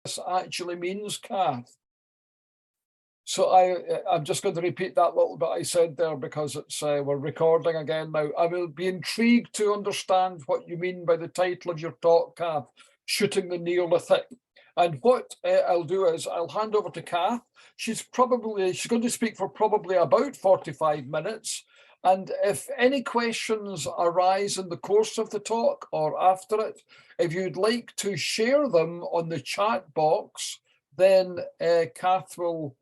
this actually means, Kath. So I'm just going to repeat that little bit I said there because it's we're recording again now. I will be intrigued to understand what you mean by the title of your talk, Kath, Shooting the Neolithic. And what I'll do is I'll hand over to Kath. She's going to speak for probably about 45 minutes. And if any questions arise in the course of the talk or after it, if you'd like to share them on the chat box, then Kath will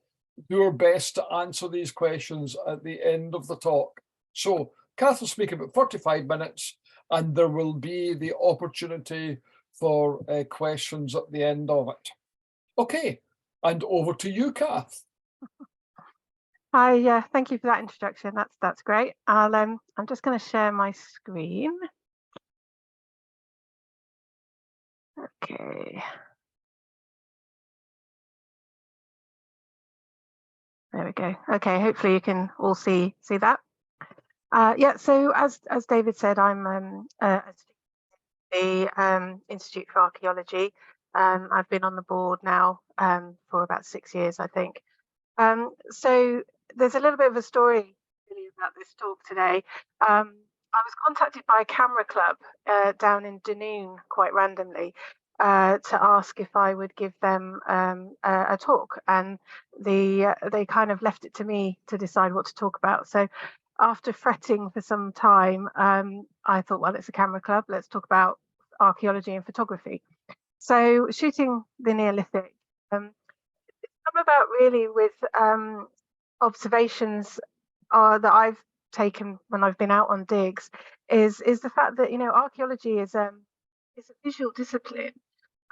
do her best to answer these questions at the end of the talk. So Kath will speak about 45 minutes and there will be the opportunity for questions at the end of it. Okay, and over to you, Kath. Hi, thank you for that introduction. That's great. I'm just going to share my screen. Okay. There we go. Okay, hopefully you can all see that. Yeah, so as David said, I'm at the Institute for Archaeology. I've been on the board now for about 6 years, I think. So there's a little bit of a story really about this talk today. I was contacted by a camera club down in Dunoon quite randomly to ask if I would give them a talk, and they kind of left it to me to decide what to talk about. So after fretting for some time, I thought, well, it's a camera club, let's talk about archaeology and photography. So shooting the Neolithic come about really with observations that I've taken when I've been out on digs, is the fact that archaeology is a visual discipline.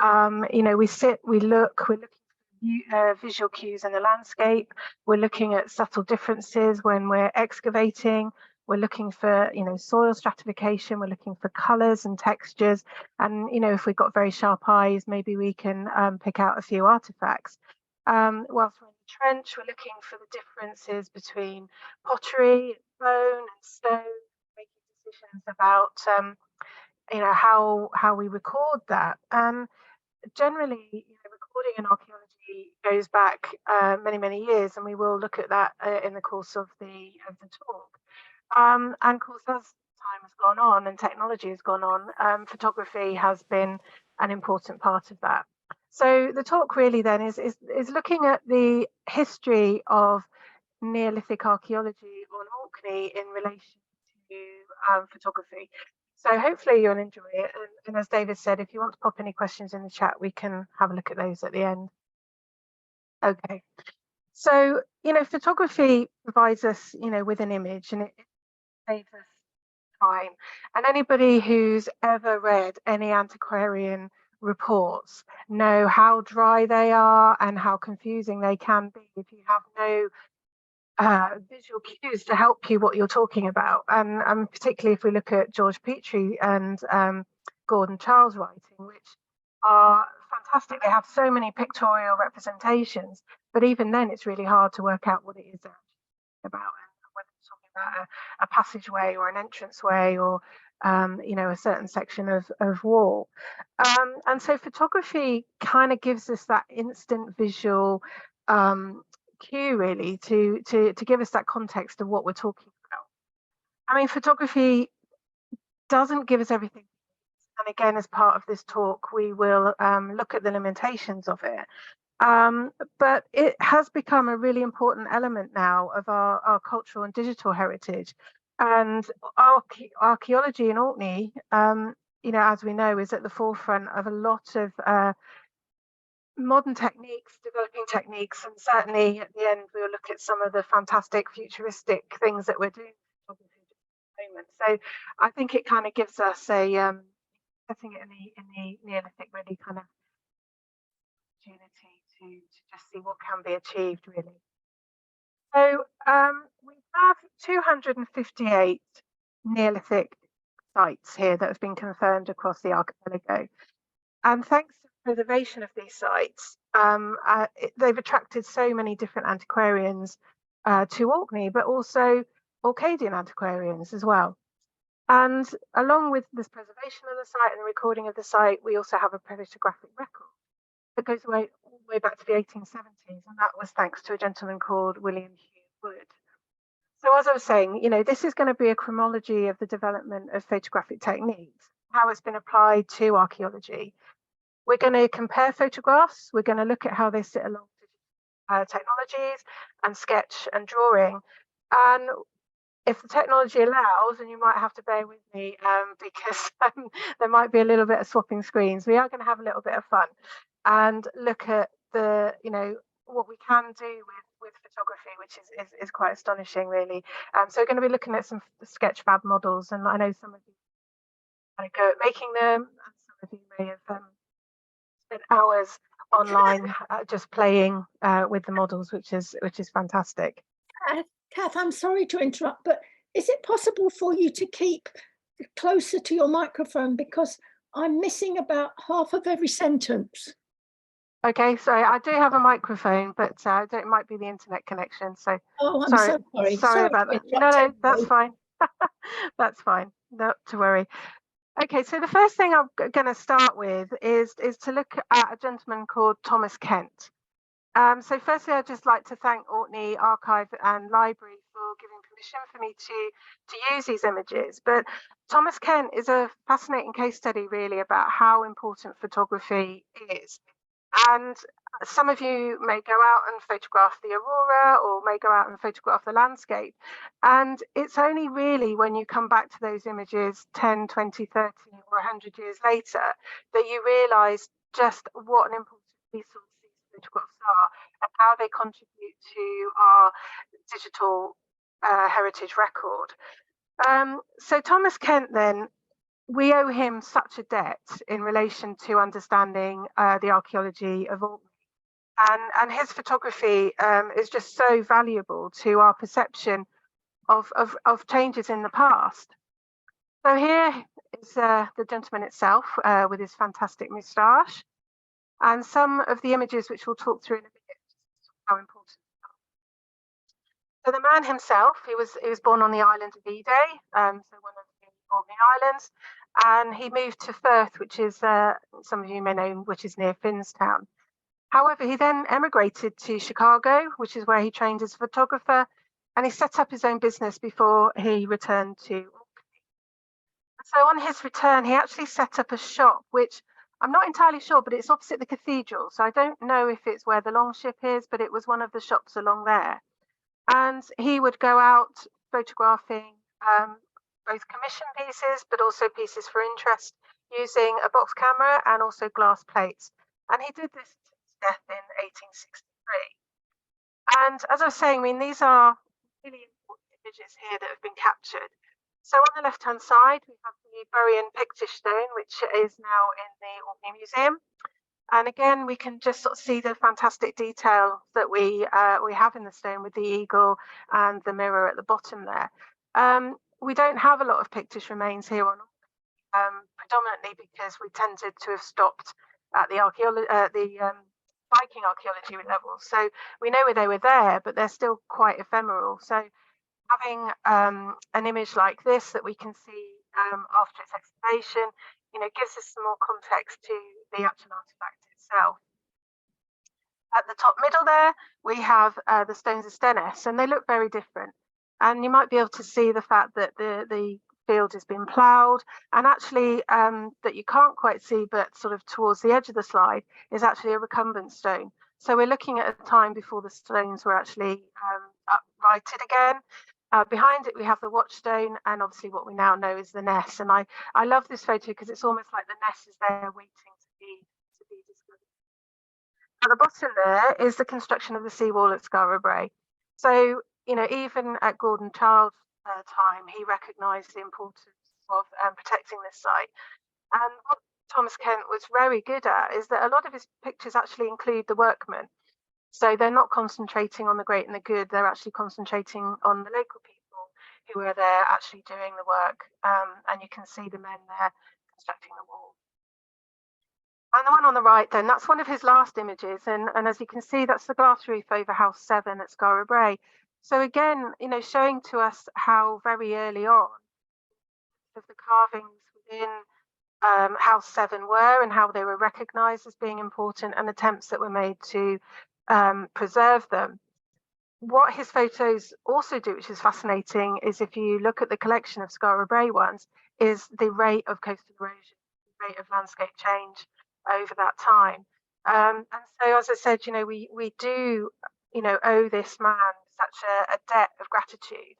We sit, we look, we're looking for visual cues in the landscape. We're looking at subtle differences when we're excavating. We're looking for soil stratification. We're looking for colours and textures. And if we've got very sharp eyes, maybe we can pick out a few artifacts. Whilst we're in the trench, we're looking for the differences between pottery, bone, and stone, making decisions about how we record that. Generally, recording in archaeology goes back many years, and we will look at that in the course of the talk. And of course, as time has gone on and technology has gone on, photography has been an important part of that. So the talk really then is looking at the history of Neolithic archaeology on Orkney in relation to photography. So hopefully you'll enjoy it. And as David said, if you want to pop any questions in the chat, we can have a look at those at the end. Okay. So, photography provides us, with an image, and it saves us time. And anybody who's ever read any antiquarian reports know how dry they are and how confusing they can be if you have no visual cues to help you what you're talking about. And particularly if we look at George Petrie and Gordon Charles' writing, which are fantastic. They have so many pictorial representations, but even then it's really hard to work out what it is they're about, and whether it's talking about a passageway or an entranceway or a certain section of wall. And so photography kind of gives us that instant visual cue really to give us that context of what we're talking about. I mean, photography doesn't give us everything, and again, as part of this talk, we will look at the limitations of it. But it has become a really important element now of our cultural and digital heritage. And archaeology in Orkney, as we know, is at the forefront of a lot of modern techniques, developing techniques, and certainly at the end we'll look at some of the fantastic futuristic things that we're doing at the moment. So I think it kind of gives us a setting it in the Neolithic really kind of opportunity to just see what can be achieved really. So we have 258 Neolithic sites here that have been confirmed across the archipelago, and thanks to the preservation of these sites, they've attracted so many different antiquarians to Orkney, but also Orcadian antiquarians as well. And along with this preservation of the site and the recording of the site, we also have a photographic record. that goes all the way back to the 1870s, and that was thanks to a gentleman called William Hugh Wood. So as I was saying, this is going to be a chronology of the development of photographic techniques, how it's been applied to archaeology. We're going to compare photographs. We're going to look at how they sit along technologies and sketch and drawing. And if the technology allows, and you might have to bear with me because there might be a little bit of swapping screens, we are going to have a little bit of fun and look at the, what we can do with photography, which is quite astonishing, really. So we're going to be looking at some sketch fab models, and I know some of you want to go at making them, and some of you may have spent hours online just playing with the models, which is fantastic. Kath, I'm sorry to interrupt, but is it possible for you to keep closer to your microphone, because I'm missing about half of every sentence? Okay, sorry, I do have a microphone, but it might be the internet connection. So, oh, I'm so sorry. Sorry about that. No, that's fine. That's fine. Not to worry. Okay, so the first thing I'm going to start with is to look at a gentleman called Thomas Kent. So firstly, I'd just like to thank Orkney Archive and Library for giving permission for me to use these images. But Thomas Kent is a fascinating case study, really, about how important photography is. And some of you may go out and photograph the aurora, or may go out and photograph the landscape. And it's only really when you come back to those images 10, 20, 30 or 100 years later that you realise just what an important resource these photographs are and how they contribute to our digital heritage record. So Thomas Kent, then, we owe him such a debt in relation to understanding the archaeology of Orkney. And his photography is just so valuable to our perception of changes in the past. So here is the gentleman itself with his fantastic moustache, and some of the images which we'll talk through in a minute, how important. So the man himself, he was born on the island of Ede, so one of the Orkney Islands, and he moved to Firth, which is, some of you may know, which is near Finnstown. However, he then emigrated to Chicago, which is where he trained as a photographer, and he set up his own business before he returned to Orkney. So on his return, he actually set up a shop, which I'm not entirely sure, but it's opposite the cathedral. So I don't know if it's where the Longship is, but it was one of the shops along there. And he would go out photographing both commission pieces, but also pieces for interest, using a box camera and also glass plates. And he did this until his death in 1863. And as I was saying, I mean, these are really important images here that have been captured. So on the left-hand side, we have the Buryan Pictish stone, which is now in the Orkney Museum. And again, we can just sort of see the fantastic detail that we have in the stone, with the eagle and the mirror at the bottom there. We don't have a lot of Pictish remains here on Orkney, predominantly because we tended to have stopped at the Viking archaeology level. So we know where they were there, but they're still quite ephemeral. So having an image like this that we can see after its excavation, gives us some more context to the actual artifact itself. At the top middle there, we have the stones of Stennis, and they look very different. And you might be able to see the fact that the field has been ploughed, and actually that you can't quite see, but sort of towards the edge of the slide is actually a recumbent stone. So we're looking at a time before the stones were actually uprighted again. Behind it, we have the watchstone, and obviously what we now know is the ness. And I love this photo because it's almost like the ness is there waiting to be discovered. At the bottom there is the construction of the seawall at Skara Brae. So, even at Gordon Child's time, he recognised the importance of protecting this site. And what Thomas Kent was very good at is that a lot of his pictures actually include the workmen. So they're not concentrating on the great and the good, they're actually concentrating on the local people who are there actually doing the work. And you can see the men there constructing the wall. And the one on the right then, that's one of his last images. And as you can see, that's the glass roof over House 7 at Skara Brae. So again, showing to us how very early on of the carvings within House 7 were and how they were recognised as being important, and attempts that were made to preserve them. What his photos also do, which is fascinating, is if you look at the collection of Skara Brae ones, is the rate of coastal erosion, the rate of landscape change over that time. And so, as I said, we do, owe this man such a debt of gratitude.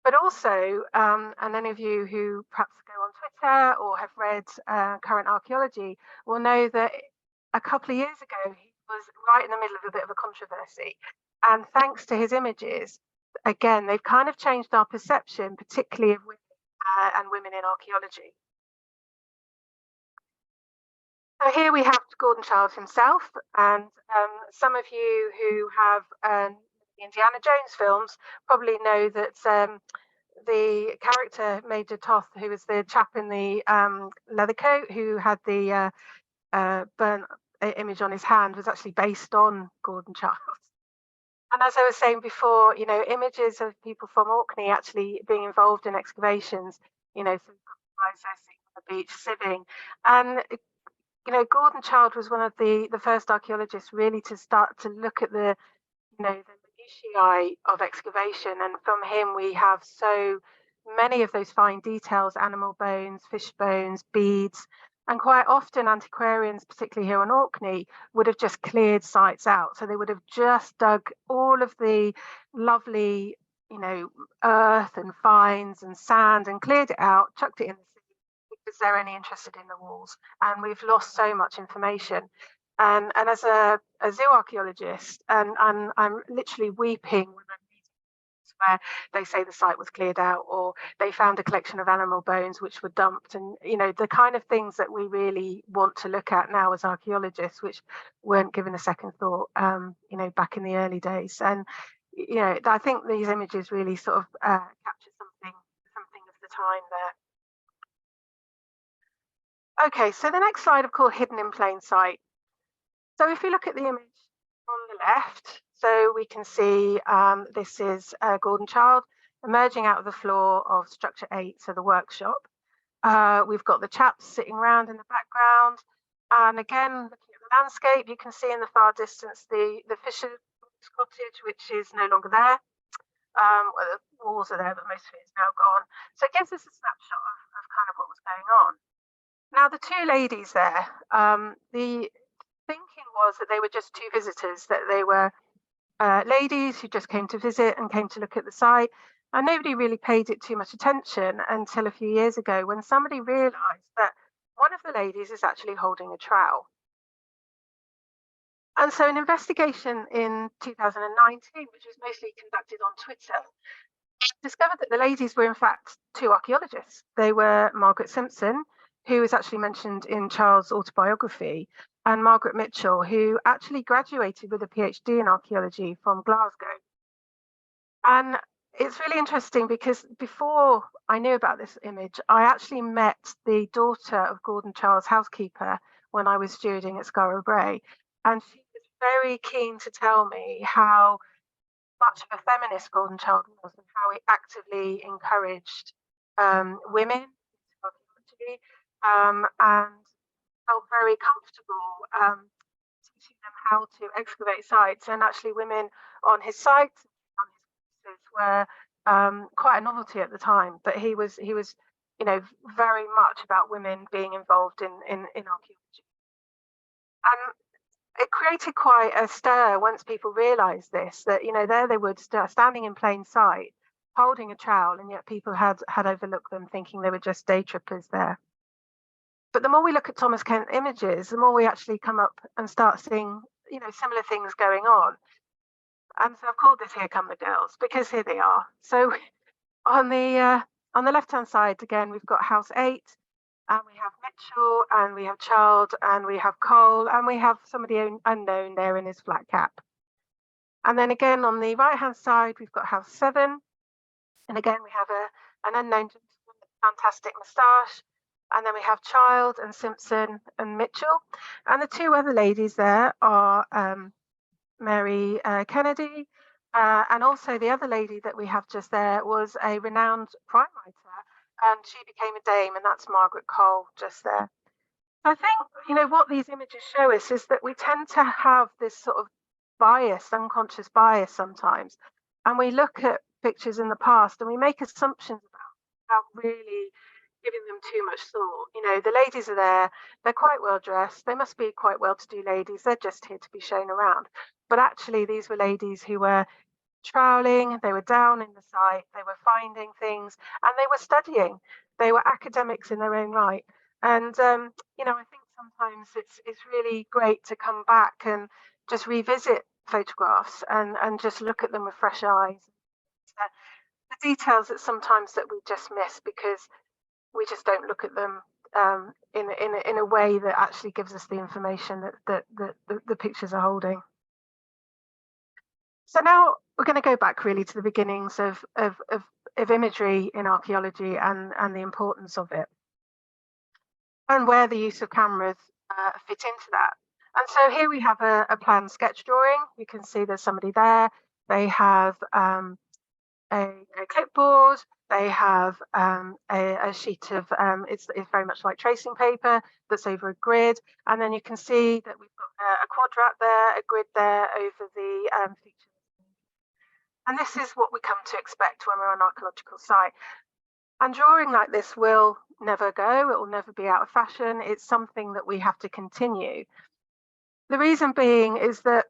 But also, and any of you who perhaps go on Twitter or have read current archaeology will know that a couple of years ago, he was right in the middle of a bit of a controversy. And thanks to his images, again, they've kind of changed our perception, particularly of women and women in archaeology. So here we have Gordon Child himself, and some of you who have the Indiana Jones films probably know that the character Major Toth, who was the chap in the leather coat who had the burnt image on his hand, was actually based on Gordon Child. And as I was saying before, images of people from Orkney actually being involved in excavations, so on the beach, sieving, and Gordon Child was one of the first archaeologists really to start to look at the minutiae of excavation, and from him we have so many of those fine details: animal bones, fish bones, beads. And quite often antiquarians, particularly here on Orkney, would have just cleared sites out. So they would have just dug all of the lovely, earth and fines and sand and cleared it out, chucked it in the sea because they're only interested in the walls. And we've lost so much information. And as a zoo archaeologist, and I'm literally weeping when I'm reading where they say the site was cleared out, or they found a collection of animal bones which were dumped, and the kind of things that we really want to look at now as archaeologists, which weren't given a second thought, back in the early days. And I think these images really sort of capture something of the time there. Okay, so the next slide, of course, hidden in plain sight. So if you look at the image on the left, so we can see this is Gordon Child emerging out of the floor of structure 8, so the workshop. We've got the chaps sitting around in the background. And again, looking at the landscape, you can see in the far distance the fisher's cottage, which is no longer there. Well, the walls are there, but most of it is now gone. So it gives us a snapshot of kind of what was going on. Now, the two ladies there, the thinking was that they were just two visitors, that they were ladies who just came to visit and came to look at the site, and nobody really paid it too much attention until a few years ago when somebody realised that one of the ladies is actually holding a trowel. And so an investigation in 2019, which was mostly conducted on Twitter, discovered that the ladies were in fact two archaeologists. They were Margaret Simpson, who is actually mentioned in Charles' autobiography, and Margaret Mitchell, who actually graduated with a PhD in archaeology from Glasgow. And it's really interesting because before I knew about this image, I actually met the daughter of Gordon Child's housekeeper when I was stewarding at Skara Brae, and she was very keen to tell me how much of a feminist Gordon Child was and how he actively encouraged women into archaeology, and felt very comfortable teaching them how to excavate sites. And actually women on his sites, on his courses, were quite a novelty at the time, but he was very much about women being involved in archaeology. And it created quite a stir once people realised this, that there they would standing in plain sight holding a trowel, and yet people had overlooked them, thinking they were just day trippers there. But the more we look at Thomas Kent images, the more we actually come up and start seeing similar things going on. And so I've called this Here Come the Girls, because here they are. So on the left hand side again, we've got House 8, and we have Mitchell, and we have Child, and we have Cole, and we have somebody unknown there in his flat cap. And then again on the right hand side, we've got House 7, and again we have an unknown gentleman with a fantastic moustache. And then we have Child and Simpson and Mitchell. And the two other ladies there are Mary Kennedy. And also the other lady that we have just there was a renowned crime writer and she became a dame, and that's Margaret Cole just there. I think, what these images show us is that we tend to have this sort of bias, unconscious bias sometimes, and we look at pictures in the past and we make assumptions about really giving them too much thought. The ladies are there, they're quite well dressed, they must be quite well-to-do ladies, they're just here to be shown around. But actually, these were ladies who were troweling, they were down in the site, they were finding things, and they were studying. They were academics in their own right. And I think sometimes it's really great to come back and just revisit photographs and just look at them with fresh eyes. The details that sometimes that we just miss because we just don't look at them in a way that actually gives us the information that the pictures are holding. So now we're going to go back really to the beginnings of imagery in archaeology and the importance of it, and where the use of cameras fit into that. And so here we have a planned sketch drawing. You can see there's somebody there. They have a clipboard. They have a sheet of, it's very much like tracing paper that's over a grid. And then you can see that we've got a quadrat there, a grid there over the features. And this is what we come to expect when we're on an archaeological site. And drawing like this will never go, it will never be out of fashion. It's something that we have to continue. The reason being is that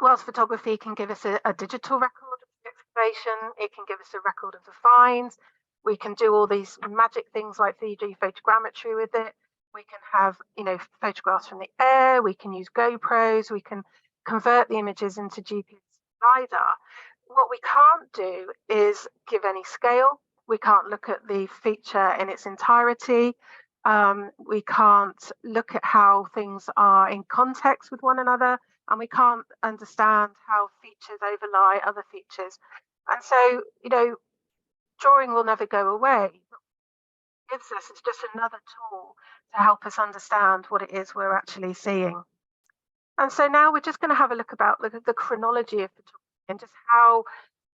whilst photography can give us a digital record of the excavation, it can give us a record of the finds. We can do all these magic things like 3D photogrammetry with it. We can have, photographs from the air. We can use GoPros. We can convert the images into GPS LiDAR. What we can't do is give any scale. We can't look at the feature in its entirety. We can't look at how things are in context with one another, and we can't understand how features overlie other features. And so, drawing will never go away. What it gives us is just another tool to help us understand what it is we're actually seeing. And so now we're just going to have a look about the chronology of photography and just how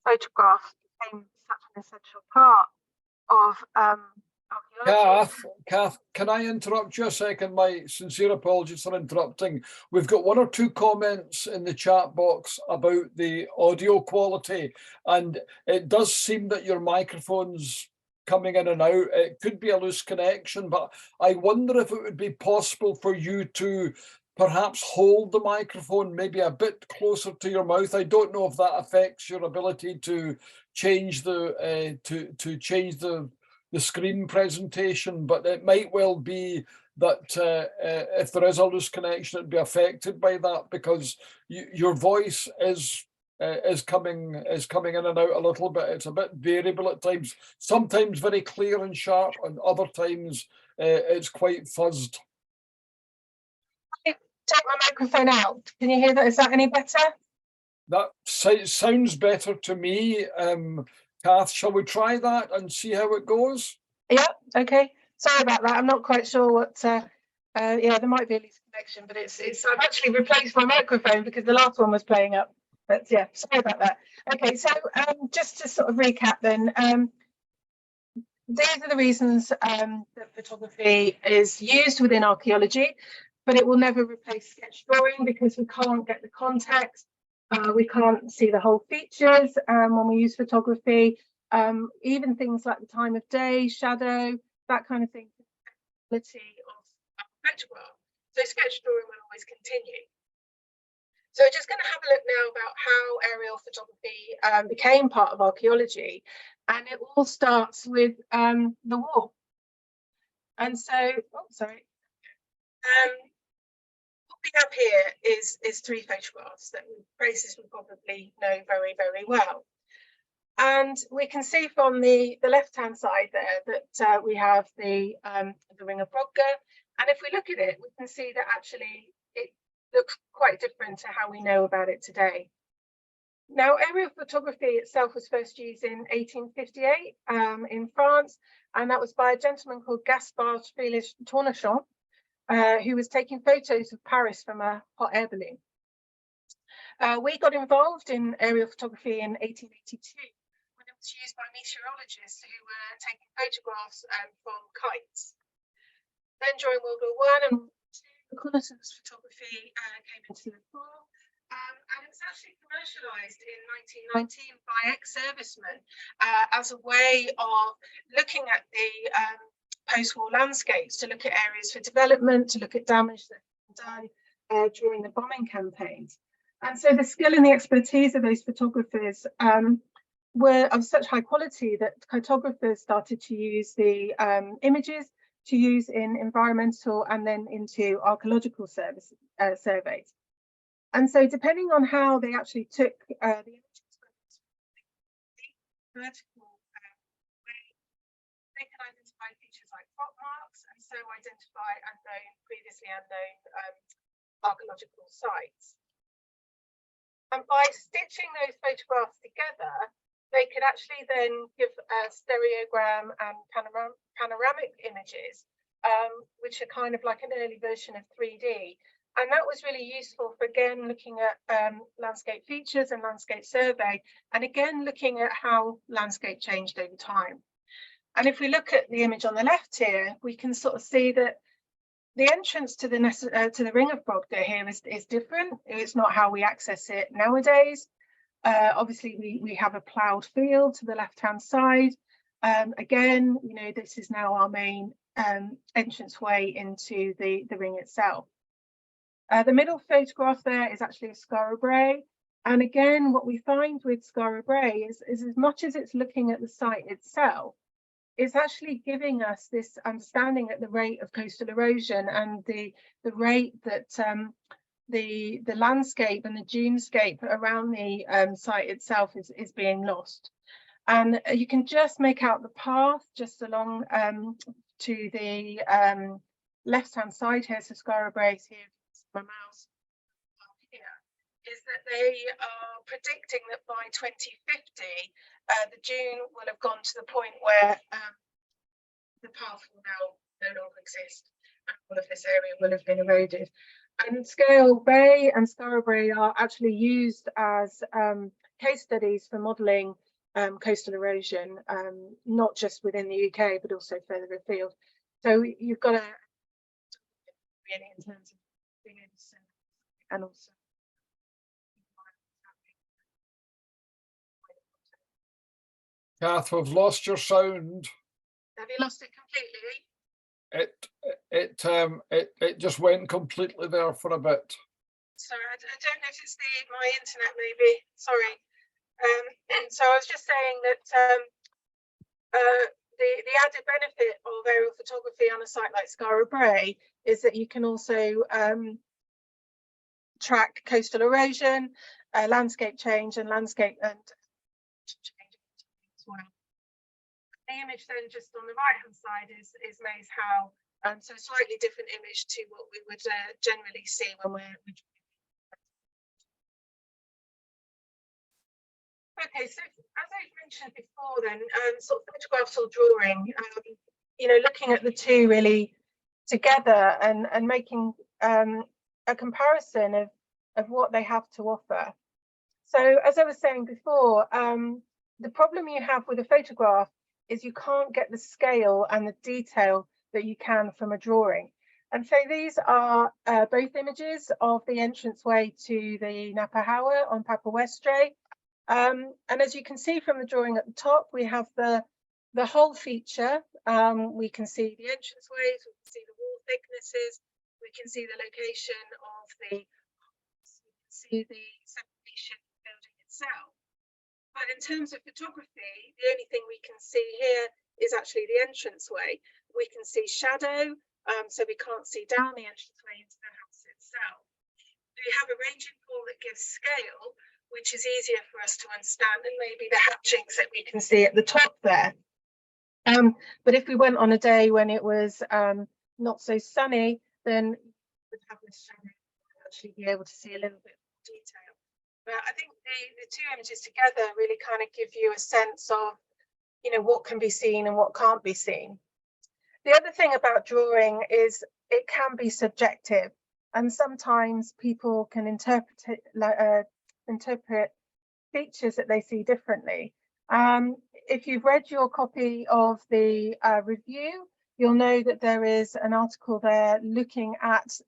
photographs became such an essential part of archaeology. Kath, can I interrupt you a second? My sincere apologies for interrupting. We've got one or two comments in the chat box about the audio quality, and it does seem that your microphone's coming in and out. It could be a loose connection, but I wonder if it would be possible for you to perhaps hold the microphone maybe a bit closer to your mouth. I don't know if that affects your ability to change the the screen presentation, but it might well be that if there is a loose connection, it'd be affected by that, because your voice is coming in and out a little bit. It's a bit variable at times. Sometimes very clear and sharp, and other times it's quite fuzzed. Take my microphone out. Can you hear that? Is that any better? That sounds better to me. Kath, shall we try that and see how it goes? Yeah, okay. Sorry about that. I'm not quite sure what, there might be a loose connection, but I've actually replaced my microphone because the last one was playing up. But yeah, sorry about that. Okay, so just to sort of recap then, these are the reasons that photography is used within archaeology, but it will never replace sketch drawing because we can't get the context. We can't see the whole features when we use photography. Even things like the time of day, shadow, that kind of thing, quality of photograph. So sketch drawing will always continue. So we're just going to have a look now about how aerial photography became part of archaeology, and it all starts with the war. And so, what we have here is three photographs that Braces will probably know very, very well. And we can see from the left-hand side there that we have the Ring of Brodgar. And if we look at it, we can see that actually it looks quite different to how we know about it today. Now, aerial photography itself was first used in 1858 in France, and that was by a gentleman called Gaspard Félix Tournachon, who was taking photos of Paris from a hot air balloon. We got involved in aerial photography in 1882 when a was used by meteorologists who were taking photographs from kites. Then during World War I and reconnaissance photography came into the fore. And it was actually commercialised in 1919 by ex-servicemen as a way of looking at the post-war landscapes, to look at areas for development, to look at damage that had been done during the bombing campaigns. And so the skill and the expertise of those photographers were of such high quality that cartographers started to use the images to use in environmental and then into archaeological surveys. And so depending on how they actually took the images, vertical way, they can identify features like rock marks and so identify previously unknown archaeological sites. And by stitching those photographs together, they could actually then give a stereogram and panoramic images, which are kind of like an early version of 3D. And that was really useful for, again, looking at landscape features and landscape survey, and again, looking at how landscape changed over time. And if we look at the image on the left here, we can sort of see that the entrance to the Ring of Brodgar here is different. It's not how we access it nowadays. Obviously, we have a ploughed field to the left-hand side. Again, you know, this is now our main entranceway into the ring itself. The middle photograph there is actually a Skara Brae. And again, what we find with Skara Brae is as much as it's looking at the site itself, it's actually giving us this understanding at the rate of coastal erosion and the rate that the landscape and the dunescape around the site itself is being lost. And you can just make out the path just along to the left-hand side here, so Skara Brae here, my mouse here, is that they are predicting that by 2050, the dune will have gone to the point where the path will now no longer exist, and all of this area will have been eroded. And Scale Bay and Skara Brae are actually used as case studies for modelling coastal erosion, not just within the UK, but also further afield. So you've got to really in terms of being able to send, and also Kath, we've lost your sound. Have you lost it completely? It just went completely there for a bit. Sorry, I don't know if it's my internet maybe. Sorry. So I was just saying that the added benefit of aerial photography on a site like Skara Brae is that you can also track coastal erosion, landscape change, and landscape and change as well. The image then just on the right hand side is Maze Howe, so a slightly different image to what we would generally see when we're okay. So as I mentioned before, then sort of photographs or drawing, you know, looking at the two really together and making a comparison of what they have to offer. So as I was saying before, the problem you have with a photograph is you can't get the scale and the detail that you can from a drawing. And so these are both images of the entranceway to the Napa Hawa on Papa Westray. And as you can see from the drawing at the top, we have the whole feature. We can see the entranceways, we can see the wall thicknesses, we can see the location of we can see the separation of the building itself. But in terms of photography, the only thing we can see here is actually the entranceway. We can see shadow, so we can't see down the entranceway into the house itself. We have a ranging pool that gives scale, which is easier for us to understand than maybe the hatchings that we can see at the top there. But if we went on a day when it was not so sunny, then we would have this shadow and actually be able to see a little bit more detail. But I think the two images together really kind of give you a sense of, you know, what can be seen and what can't be seen. The other thing about drawing is it can be subjective, and sometimes people can interpret features that they see differently. if you've read your copy of the review, you'll know that there is an article there looking at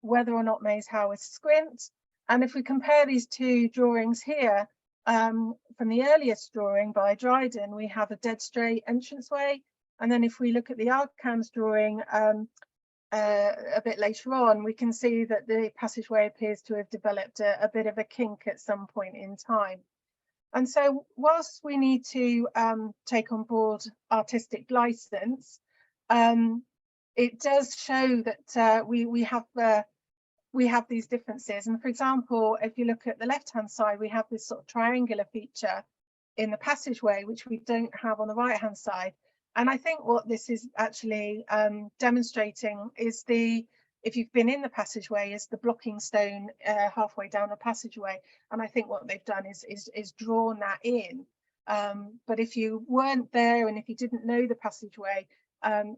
whether or not Maze How is squint. And if we compare these two drawings here, from the earliest drawing by Dryden, we have a dead straight entranceway. And then if we look at the Archam's drawing a bit later on, we can see that the passageway appears to have developed a bit of a kink at some point in time. And so whilst we need to take on board artistic license, it does show that we have these differences. And for example, if you look at the left-hand side, we have this sort of triangular feature in the passageway, which we don't have on the right-hand side. And I think what this is actually demonstrating is if you've been in the passageway, is the blocking stone halfway down the passageway. And I think what they've done is drawn that in. But if you weren't there and if you didn't know the passageway,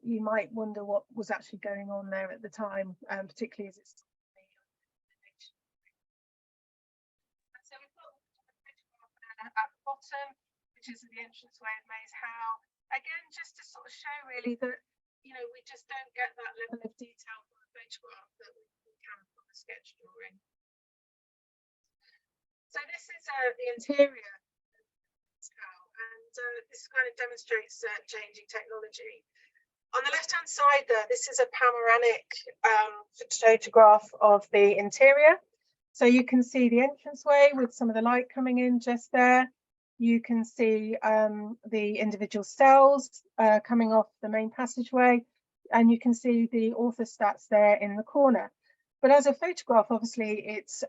you might wonder what was actually going on there at the time, particularly as it's. So we've got a photograph at the bottom, which is the entranceway of Maze How. Again, just to sort of show really that, you know, we just don't get that level of detail from a photograph that we can from a sketch drawing. So this is the interior of Maze How, and this kind of demonstrates changing technology. On the left-hand side there, this is a panoramic photograph of the interior. So you can see the entranceway with some of the light coming in just there. You can see the individual cells coming off the main passageway, and you can see the orthostats there in the corner. But as a photograph, obviously, it's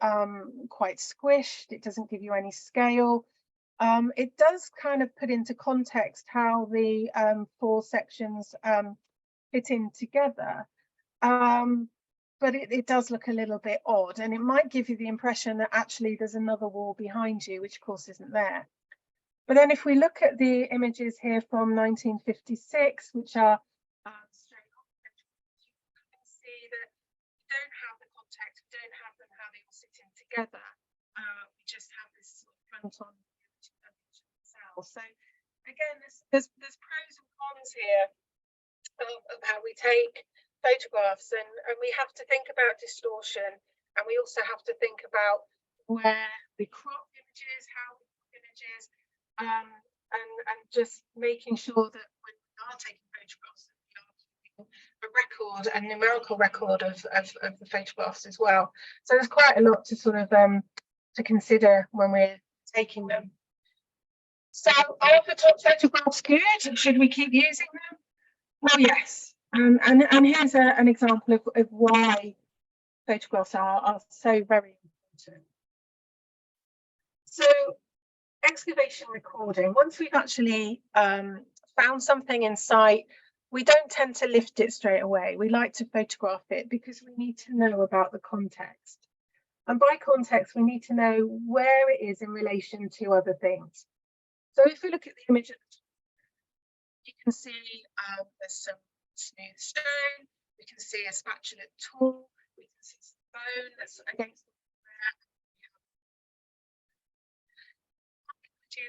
quite squished. It doesn't give you any scale. It does kind of put into context how the four sections fit in together. But it does look a little bit odd, and it might give you the impression that actually there's another wall behind you, which of course isn't there. But then if we look at the images here from 1956, which are straight off, you can see that we don't have the context, we don't have them how they all sit in together. We just have this sort of front-on cell. So again, there's pros and cons here of how we take photographs, and we have to think about distortion, and we also have to think about where we crop images, how we crop images. And just making sure that when we are taking photographs, that we are keeping a record, a numerical record of the photographs as well. So there's quite a lot to sort of to consider when we're taking them. So are photographs good? Should we keep using them? Well, yes. And here's an example of why photographs are so very important. So excavation recording, once we've actually found something in sight, we don't tend to lift it straight away. We like to photograph it because we need to know about the context. And by context, we need to know where it is in relation to other things. So if we look at the image, you can see there's some smooth stone, we can see a spatulate tool, we can see some bone that's against the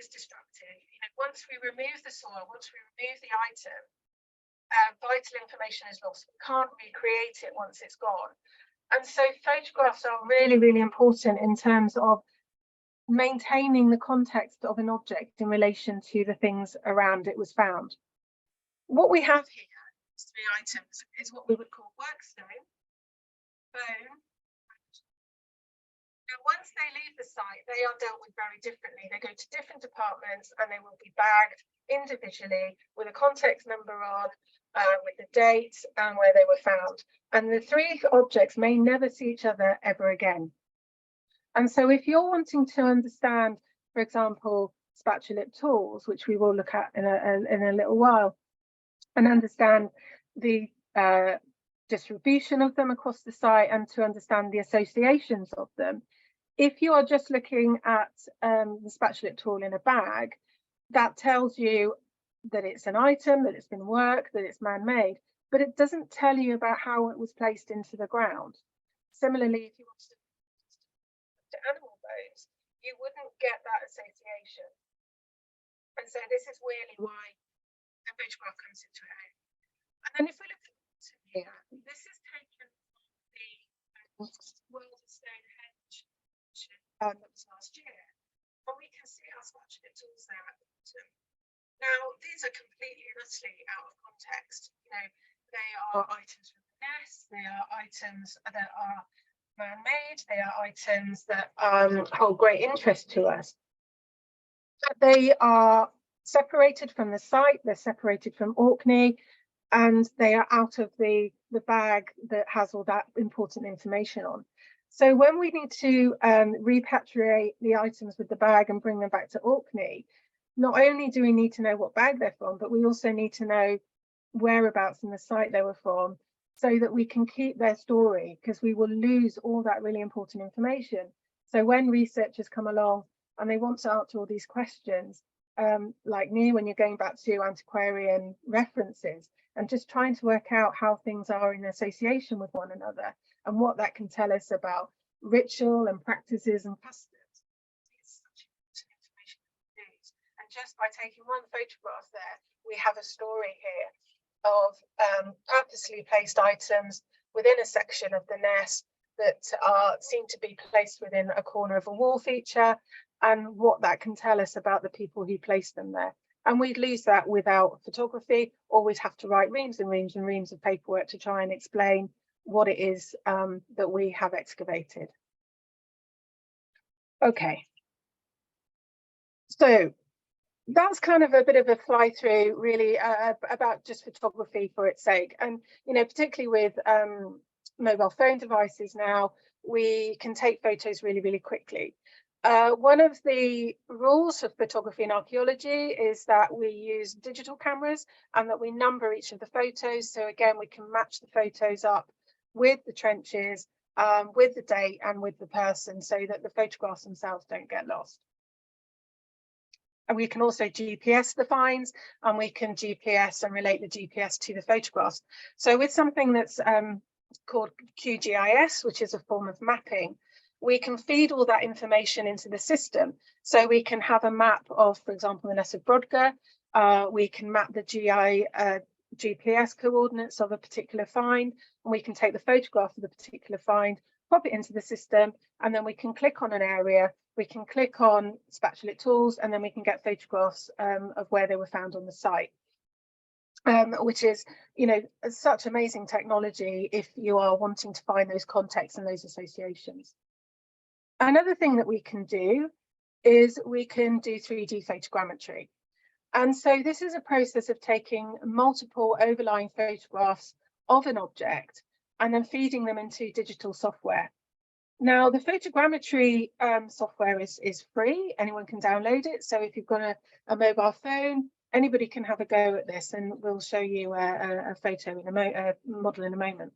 is destructive. You know, once we remove the soil, once we remove the item, vital information is lost. We can't recreate it once it's gone. And so photographs are really, really important in terms of maintaining the context of an object in relation to the things around it was found. What we have here, these three items, is what we would call workstone, bone. Now, once they leave the site, they are dealt with very differently. They go to different departments and they will be bagged individually with a context number on, with the date and where they were found. And the three objects may never see each other ever again. And so if you're wanting to understand, for example, spatulate tools, which we will look at in a little while, and understand the distribution of them across the site and to understand the associations of them, if you are just looking at the spatulate tool in a bag, that tells you that it's an item, that it's been worked, that it's man-made, but it doesn't tell you about how it was placed into the ground. Similarly, if you want to look at animal bones, you wouldn't get that association. And so this is really why the photograph comes into it. And then if we look at the bottom here, this is taken from the World of Stonehenge that was last year. And we can see how spatulate tools there at the bottom. Now, these are completely and utterly out of context. You know, they are items from the nest, they are items that are man-made, they are items that hold great interest to us. But they are separated from the site, they're separated from Orkney, and they are out of the bag that has all that important information on. So when we need to repatriate the items with the bag and bring them back to Orkney, not only do we need to know what bag they're from, but we also need to know whereabouts in the site they were from, so that we can keep their story, because we will lose all that really important information. So when researchers come along and they want to answer all these questions, like me, when you're going back to antiquarian references and just trying to work out how things are in association with one another and what that can tell us about ritual and practices and customs, it's such important information to use. And just by taking one photograph there, we have a story here of purposely placed items within a section of the nest that seem to be placed within a corner of a wall feature, and what that can tell us about the people who placed them there. And we'd lose that without photography, or we'd have to write reams and reams and reams of paperwork to try and explain what it is that we have excavated. Okay, so that's kind of a bit of a fly through really about just photography for its sake. And, you know, particularly with mobile phone devices now, we can take photos really, really quickly. One of the rules of photography and archaeology is that we use digital cameras and that we number each of the photos. So again, we can match the photos up with the trenches, with the date and with the person, so that the photographs themselves don't get lost. And we can also GPS the finds, and we can GPS and relate the GPS to the photographs. So with something that's called QGIS, which is a form of mapping, we can feed all that information into the system. So we can have a map of, for example, the Ness of Brodgar. We can map the GPS coordinates of a particular find, and we can take the photograph of the particular find, pop it into the system, and then we can click on an area, we can click on spatulate tools, and then we can get photographs of where they were found on the site, which is, you know, such amazing technology if you are wanting to find those contexts and those associations. Another thing that we can do is we can do 3D photogrammetry. And so this is a process of taking multiple overlying photographs of an object and then feeding them into digital software. Now, the photogrammetry software is free. Anyone can download it. So if you've got a mobile phone, anybody can have a go at this, and we'll show you a photo in a model in a moment.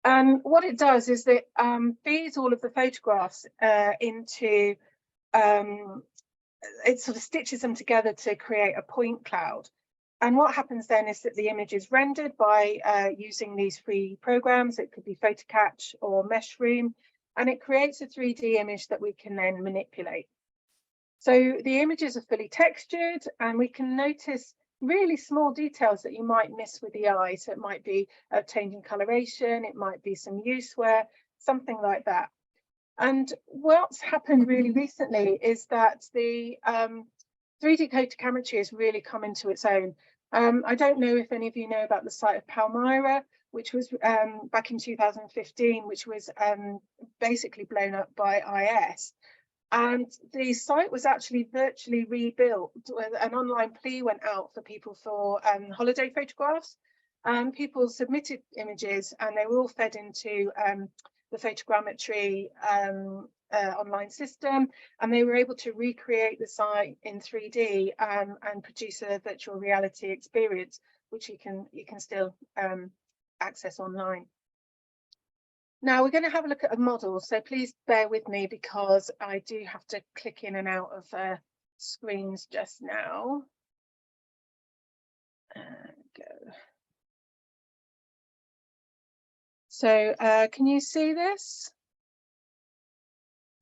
And what it does is that feeds all of the photographs into, it sort of stitches them together to create a point cloud. And what happens then is that the image is rendered by using these free programs. It could be PhotoCatch or Meshroom, and it creates a 3D image that we can then manipulate. So the images are fully textured, and we can notice really small details that you might miss with the eye. So it might be a change in coloration, it might be some use wear, something like that. And what's happened really recently is that the 3D photogrammetry has really come into its own. I don't know if any of you know about the site of Palmyra, which was back in 2015, which was basically blown up by IS. And the site was actually virtually rebuilt. An online plea went out for people for holiday photographs. People submitted images, and they were all fed into the photogrammetry online system, and they were able to recreate the site in 3D and produce a virtual reality experience, which you can still access online. Now we're going to have a look at a model, so please bear with me because I do have to click in and out of screens just now. Go. So can you see this?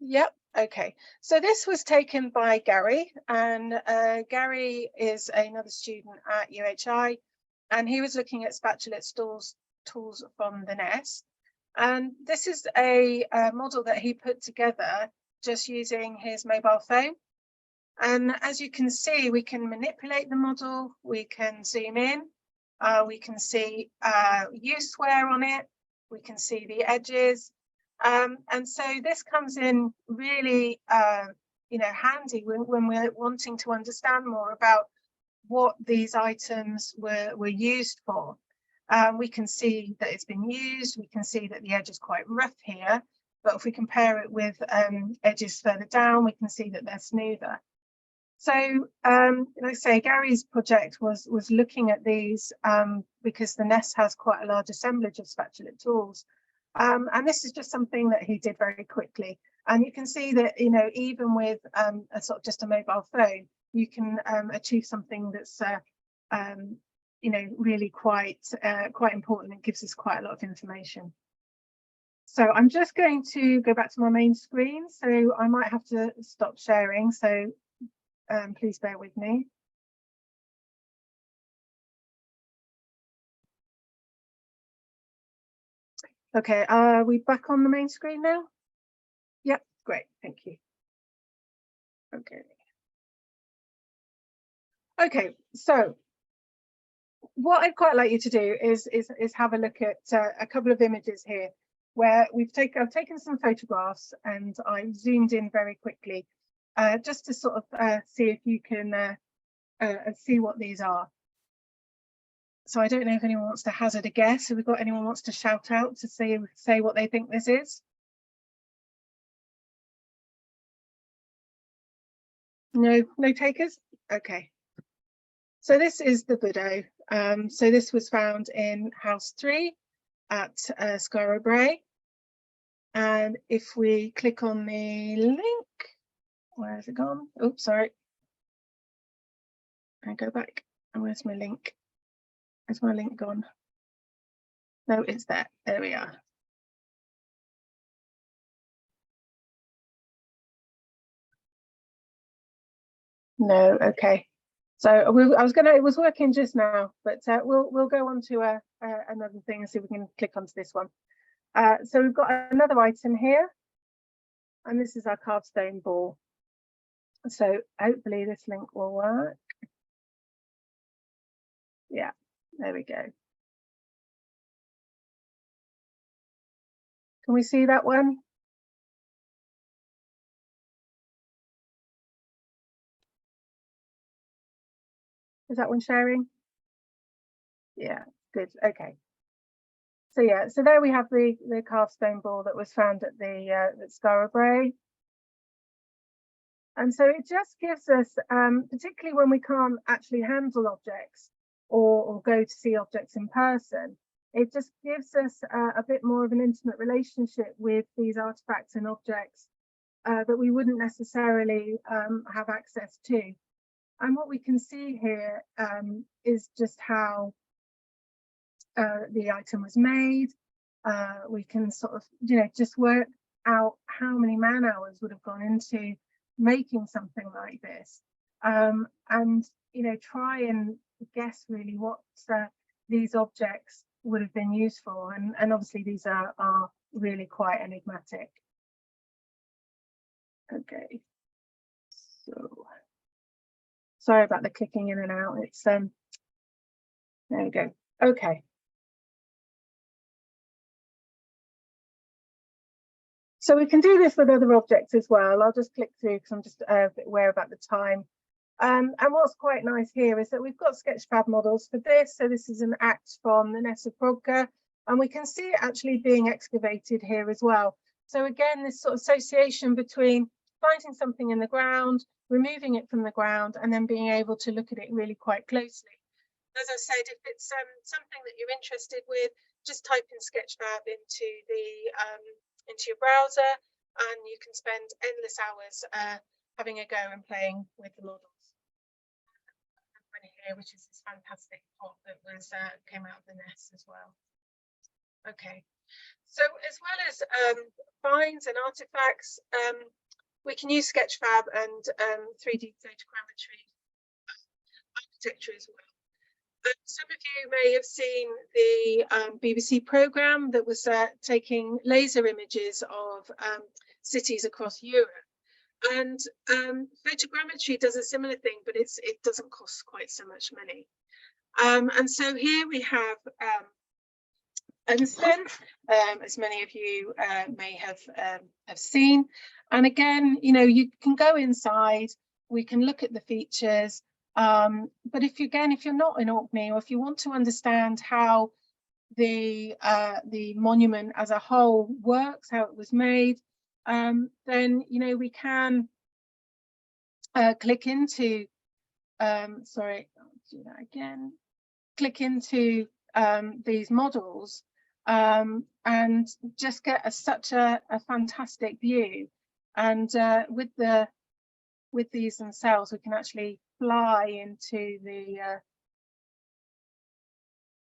Yep, Okay, so this was taken by Gary, and Gary is another student at UHI, and he was looking at spatulate tools from the nest. And this is a model that he put together just using his mobile phone. And as you can see, we can manipulate the model, we can zoom in, we can see use wear on it, we can see the edges. And so this comes in really handy when we're wanting to understand more about what these items were used for. We can see that it's been used, we can see that the edge is quite rough here, but if we compare it with edges further down, we can see that they're smoother. So like I say, Gary's project was looking at these because the nest has quite a large assemblage of spatulate tools. And this is just something that he did very quickly. And you can see that, even with a sort of just a mobile phone, you can achieve something that's, really quite important and gives us quite a lot of information. So I'm just going to go back to my main screen. So I might have to stop sharing. So please bear with me. Okay, are we back on the main screen now? Yep, great, thank you. Okay, so what I'd quite like you to do is have a look at a couple of images here where I've taken some photographs and I've zoomed in very quickly just to sort of see if you can see what these are. So I don't know if anyone wants to hazard a guess. Have we got anyone wants to shout out to say what they think this is? No takers? Okay. So this is the Budo. So this was found in House 3 at Skara Brae. And if we click on the link, where has it gone? Oops, sorry. I go back. And where's my link? Has my link gone? No, it's there. There we are. No, okay. So it was working just now, but we'll go on to another thing and see if we can click onto this one. So we've got another item here, and this is our carved stone ball. So hopefully this link will work. Yeah, there we go. Can we see that one? Is that one sharing? Yeah, good. Okay. So yeah, so there we have the carved stone ball that was found at the at Skara Brae. And so it just gives us, particularly when we can't actually handle objects or go to see objects in person, it just gives us a bit more of an intimate relationship with these artifacts and objects that we wouldn't necessarily have access to. And what we can see here is just how the item was made. We can sort of, just work out how many man hours would have gone into making something like this, and try and guess really what these objects would have been used for, and obviously these are really quite enigmatic. Okay, so sorry about the clicking in and out. It's there we go. Okay. So we can do this with other objects as well. I'll just click through because I'm just a bit aware about the time. And what's quite nice here is that we've got Sketchfab models for this. So this is an act from the Ness of Brodgar, and we can see it actually being excavated here as well. So again, this sort of association between finding something in the ground, removing it from the ground, and then being able to look at it really quite closely. As I said, if it's something that you're interested with, just type in Sketchfab into your browser, and you can spend endless hours having a go and playing with the models. Here, which is this fantastic pot that was came out of the nest as well. Okay, so as well as finds and artifacts, we can use Sketchfab and 3D photogrammetry architecture as well. Some of you may have seen the BBC programme that was taking laser images of cities across Europe. And photogrammetry does a similar thing, but it doesn't cost quite so much money. And so here we have Unsen, as many of you may have seen. And again, you know, you can go inside, we can look at the features. But if you're not in Orkney, or if you want to understand how the monument as a whole works, how it was made, then you know we can click into sorry, I'll do that again. Click into these models and just get such a fantastic view. And with these themselves, we can actually fly into the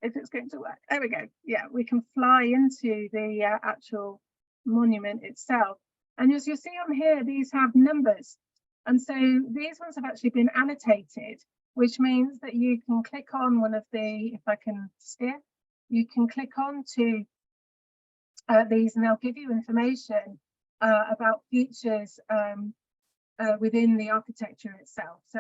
if it's going to work, there we go. Yeah, we can fly into the actual monument itself. And as you'll see on here, these have numbers. And so these ones have actually been annotated, which means that you can click on one of the, if I can steer, you can click on to these and they'll give you information about features within the architecture itself. So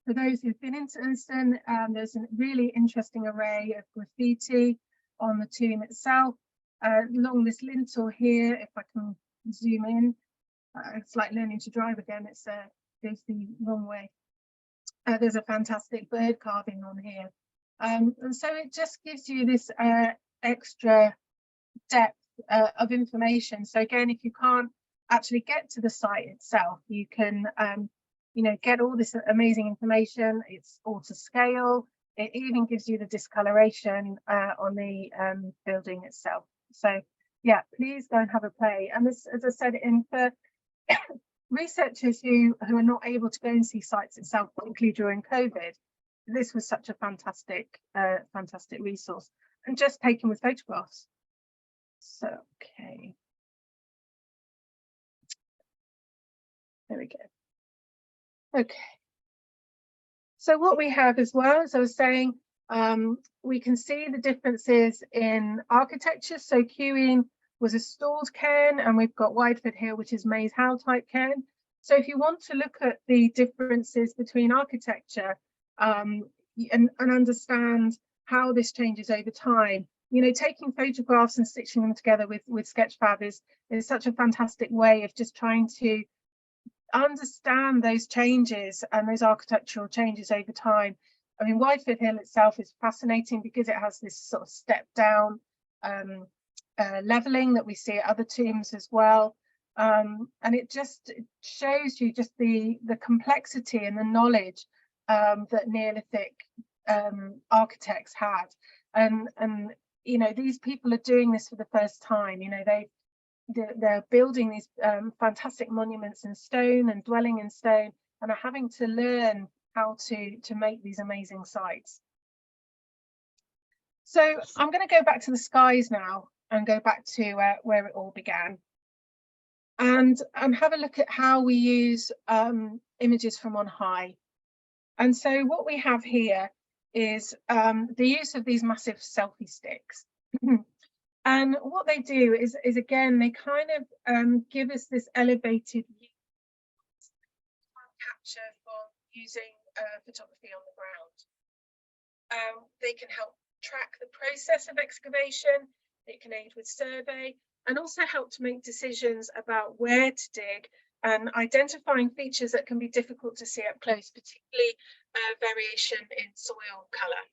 for those who've been into Unsen, there's a really interesting array of graffiti on the tomb itself. Along this lintel here, if I can zoom in, it's like learning to drive again, it's goes the wrong way. There's a fantastic bird carving on here. And so it just gives you this extra depth of information. So again, if you can't actually get to the site itself, you can you know, get all this amazing information. It's all to scale. It even gives you the discoloration on the building itself. So yeah, please go and have a play. And this, as I said, for researchers who are not able to go and see sites itself, particularly during COVID, this was such a fantastic fantastic resource, and just taken with photographs. So okay, there we go. Okay, so what we have as well, as I was saying, we can see the differences in architecture. So Queuing was a stalled cairn, and we've got Wideford here, which is Maze Howe type cairn. So if you want to look at the differences between architecture and understand how this changes over time, you know, taking photographs and stitching them together with Sketchfab is such a fantastic way of just trying to understand those changes and those architectural changes over time. I mean, Wideford Hill itself is fascinating because it has this sort of step down leveling that we see at other tombs as well. And it just shows you just the complexity and the knowledge that Neolithic architects had. And you know, these people are doing this for the first time. You know, they're building these fantastic monuments in stone and dwelling in stone, and are having to learn how to make these amazing sites. So I'm going to go back to the skies now and go back to where it all began, and have a look at how we use images from on high. And so what we have here is the use of these massive selfie sticks. And what they do is again, they kind of give us this elevated view capture for using photography on the ground. They can help track the process of excavation, it can aid with survey, and also help to make decisions about where to dig and identifying features that can be difficult to see up close, particularly variation in soil colour.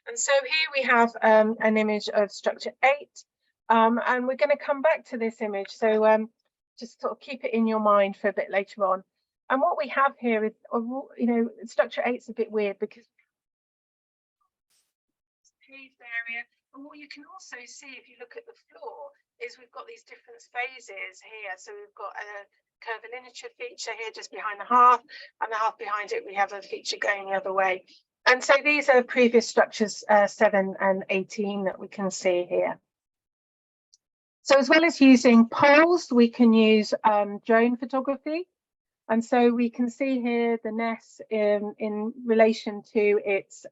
And so here we have an image of structure 8, and we're going to come back to this image, so just sort of keep it in your mind for a bit later on. And what we have here is, you know, structure 8 is a bit weird because it's a paved area, and what you can also see if you look at the floor is we've got these different phases here. So we've got a curvilinear feature here just behind the hearth, and the hearth behind it we have a feature going the other way. And so these are previous structures 7 and 18 that we can see here. So as well as using poles, we can use drone photography. And so we can see here the Ness in relation to its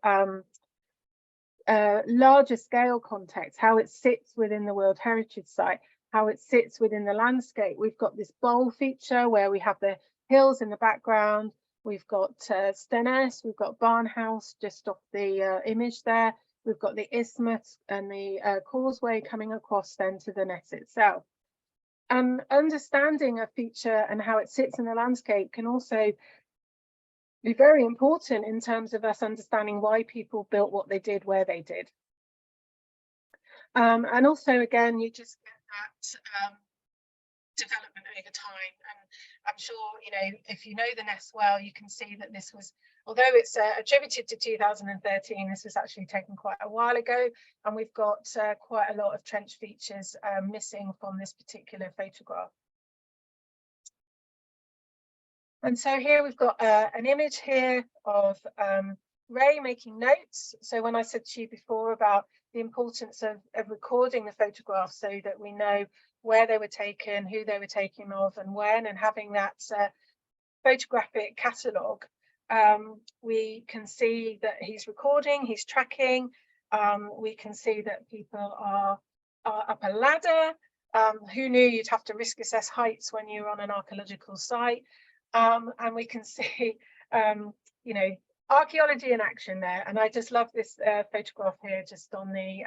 larger scale context, how it sits within the World Heritage Site, how it sits within the landscape. We've got this bowl feature where we have the hills in the background. We've got Stennes, we've got Barnhouse just off the image there. We've got the isthmus and the causeway coming across then to the Ness itself. And understanding a feature and how it sits in the landscape can also be very important in terms of us understanding why people built what they did, where they did. And also, again, you just get that development over time. And I'm sure, you know, if you know the Ness well, you can see that this was, although it's attributed to 2013, this was actually taken quite a while ago. And we've got quite a lot of trench features missing from this particular photograph. And so here we've got an image here of Ray making notes. So when I said to you before about the importance of recording the photographs so that we know where they were taken, who they were taken of and when, and having that photographic catalogue, we can see that he's recording, he's tracking. We can see that people are up a ladder. Who knew you'd have to risk assess heights when you're on an archaeological site? And we can see, you know, archaeology in action there. And I just love this photograph here, just on the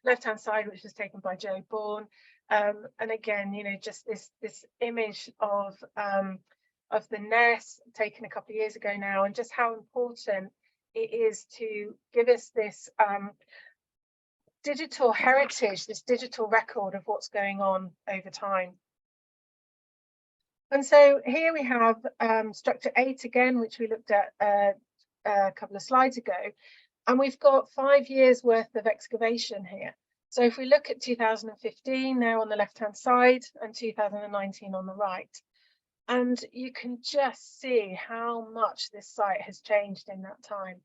left-hand side, which was taken by Joe Bourne. And again, you know, just this image of the Ness taken a couple of years ago now, and just how important it is to give us this digital heritage, this digital record of what's going on over time. And so here we have structure 8 again, which we looked at a couple of slides ago, and we've got 5 years worth of excavation here. So if we look at 2015 there on the left-hand side and 2019 on the right, and you can just see how much this site has changed in that time.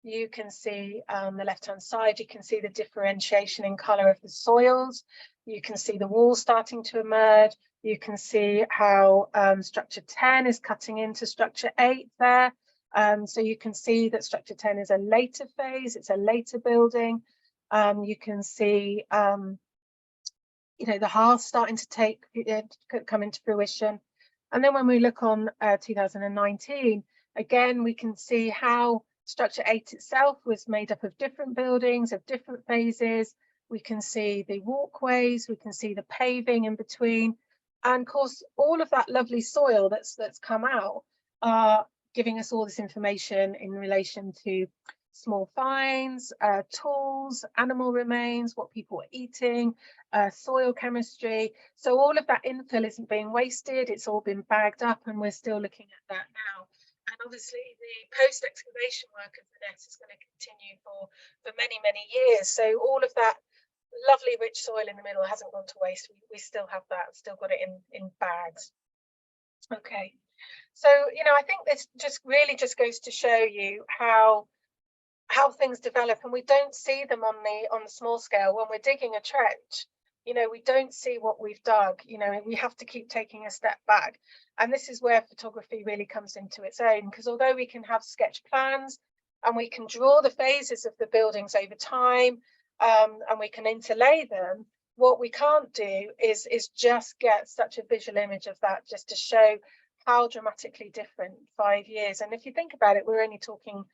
You can see on the left-hand side, you can see the differentiation in colour of the soils. You can see the walls starting to emerge. You can see how structure 10 is cutting into structure 8 there. So you can see that structure 10 is a later phase, it's a later building. You can see, you know, the hearth starting to come into fruition. And then when we look on 2019, again, we can see how structure 8 itself was made up of different buildings, of different phases. We can see the walkways, we can see the paving in between. And of course, all of that lovely soil that's come out are giving us all this information in relation to small finds, tools, animal remains, what people were eating, soil chemistry. So all of that infill isn't being wasted, it's all been bagged up, and we're still looking at that now. And obviously the post-excavation work of the Ness is going to continue for many, many years. So all of that lovely rich soil in the middle hasn't gone to waste. We still have that, still got it in bags. Okay, so, you know, I think this just really just goes to show you how things develop, and we don't see them on the small scale. When we're digging a trench, you know, we don't see what we've dug. You know, we have to keep taking a step back, and this is where photography really comes into its own, because although we can have sketch plans and we can draw the phases of the buildings over time, and we can interlay them, what we can't do is just get such a visual image of that, just to show how dramatically different 5 years. And if you think about it, we're only talking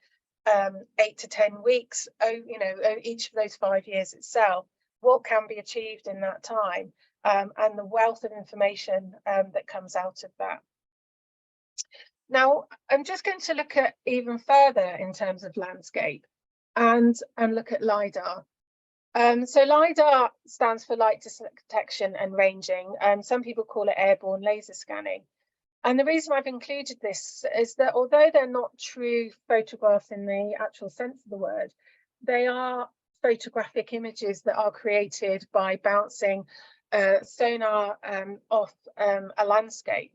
8 to 10 weeks, you know, each of those 5 years itself, what can be achieved in that time, and the wealth of information that comes out of that. Now, I'm just going to look at even further in terms of landscape and look at LiDAR. So LiDAR stands for light detection and ranging. Some people call it airborne laser scanning. And the reason I've included this is that although they're not true photographs in the actual sense of the word, they are photographic images that are created by bouncing sonar off a landscape.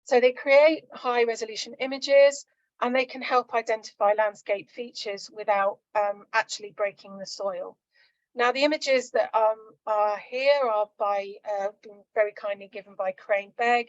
So they create high resolution images, and they can help identify landscape features without actually breaking the soil. Now, the images that are here are been very kindly given by Crane Begg.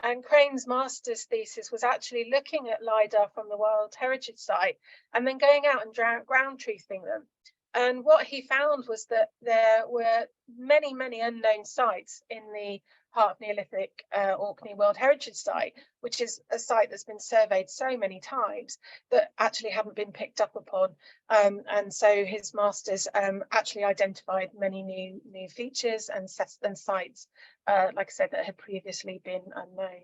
And Crane's master's thesis was actually looking at LiDAR from the World Heritage Site and then going out and ground truthing them. And what he found was that there were many, many unknown sites in the Heart of Neolithic Orkney World Heritage Site, which is a site that's been surveyed so many times that actually haven't been picked up upon. And so his masters actually identified many new features and sites, like I said, that had previously been unknown.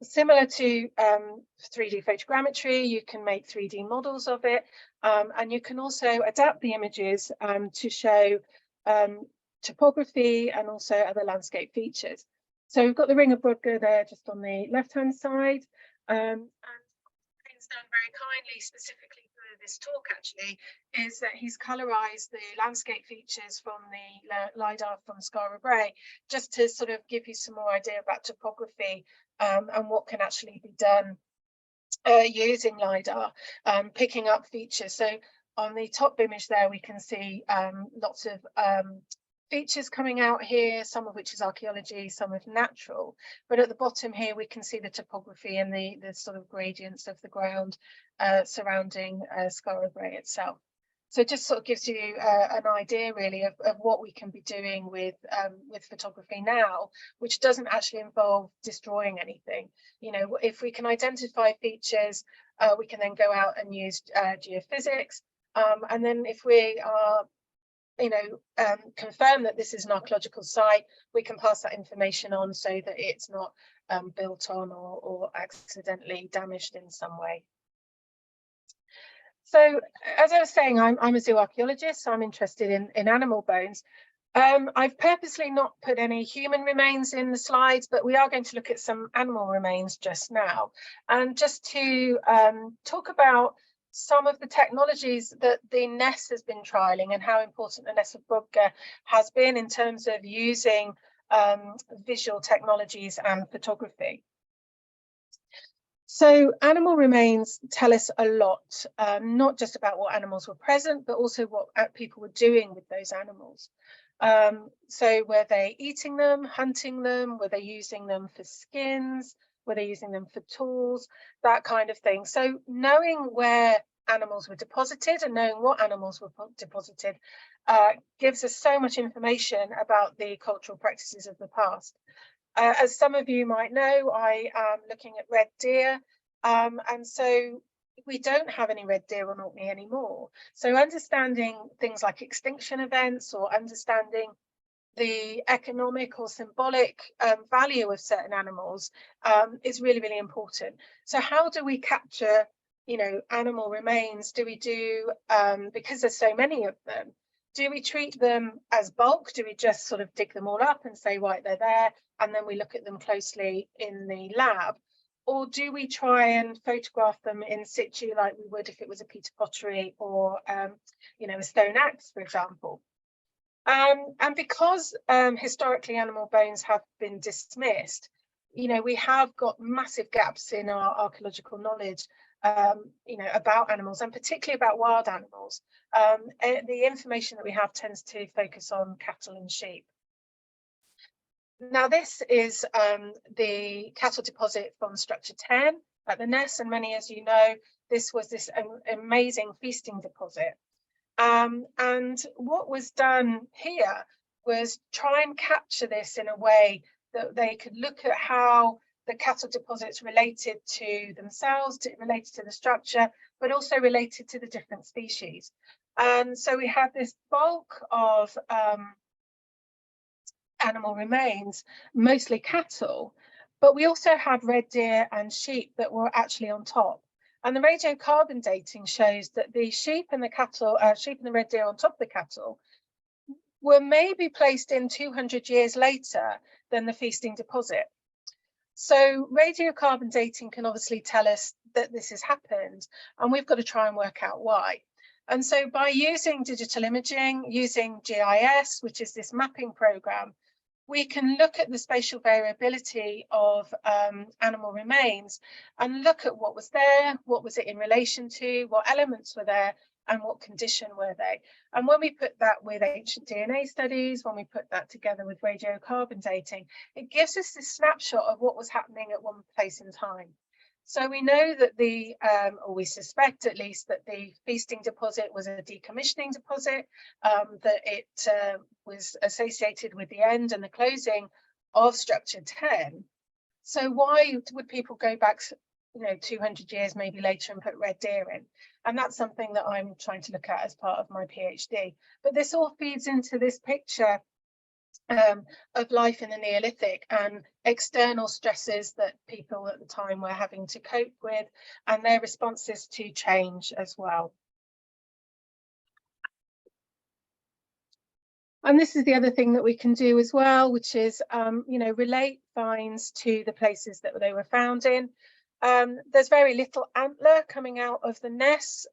Similar to 3D photogrammetry, you can make 3D models of it, and you can also adapt the images to show topography and also other landscape features. So we've got the Ring of Brodgar there just on the left-hand side, and Crane's done very kindly, specifically for this talk actually, is that he's colorized the landscape features from the LiDAR from Skara Brae, just to sort of give you some more idea about topography and what can actually be done using LiDAR, picking up features. So on the top image there, we can see lots of features coming out here, some of which is archaeology, some of natural. But at the bottom here, we can see the topography and the sort of gradients of the ground surrounding Skara Brae itself. So it just sort of gives you an idea really of what we can be doing with photography now, which doesn't actually involve destroying anything. You know, if we can identify features, we can then go out and use geophysics. And then if we are, you know, confirm that this is an archaeological site, we can pass that information on so that it's not built on or accidentally damaged in some way. So, as I was saying, I'm a zooarchaeologist, so I'm interested in animal bones. I've purposely not put any human remains in the slides, but we are going to look at some animal remains just now. And just to talk about some of the technologies that the NES has been trialling and how important the NES of Brodgar has been in terms of using visual technologies and photography. So animal remains tell us a lot, not just about what animals were present, but also what people were doing with those animals. So were they eating them, hunting them? Were they using them for skins? Were they using them for tools? That kind of thing. So knowing where animals were deposited and knowing what animals were deposited gives us so much information about the cultural practices of the past. As some of you might know, I am looking at red deer, and so we don't have any red deer on Orkney anymore. So understanding things like extinction events or understanding the economic or symbolic value of certain animals is really, really important. So how do we capture, you know, animal remains? Do we do, because there's so many of them, do we treat them as bulk? Do we just sort of dig them all up and say, right, they're there, and then we look at them closely in the lab? Or do we try and photograph them in situ like we would if it was a Peter pottery or, you know, a stone axe, for example? And because historically animal bones have been dismissed, you know, we have got massive gaps in our archaeological knowledge, you know, about animals and particularly about wild animals. The information that we have tends to focus on cattle and sheep. Now, this is the cattle deposit from structure 10 at the NES, and many, as you know, this was this amazing feasting deposit. And what was done here was try and capture this in a way that they could look at how the cattle deposits related to themselves, related to the structure, but also related to the different species. And so we have this bulk of animal remains, mostly cattle, but we also had red deer and sheep that were actually on top. And the radiocarbon dating shows that the sheep and the cattle, sheep and the red deer on top of the cattle, were maybe placed in 200 years later than the feasting deposit. So radiocarbon dating can obviously tell us that this has happened, and we've got to try and work out why. And so by using digital imaging, using GIS, which is this mapping program, we can look at the spatial variability of animal remains and look at what was there, what was it in relation to, what elements were there, and what condition were they. And when we put that with ancient DNA studies, when we put that together with radiocarbon dating, it gives us this snapshot of what was happening at one place in time. So we know that or we suspect at least, that the feasting deposit was a decommissioning deposit, that it was associated with the end and the closing of structure 10. So why would people go back, 200 years maybe later and put red deer in? And that's something that I'm trying to look at as part of my PhD. But this all feeds into this picture of life in the Neolithic and external stresses that people at the time were having to cope with, and their responses to change as well. And this is the other thing that we can do as well, which is, relate finds to the places that they were found in. There's very little antler coming out of the nests.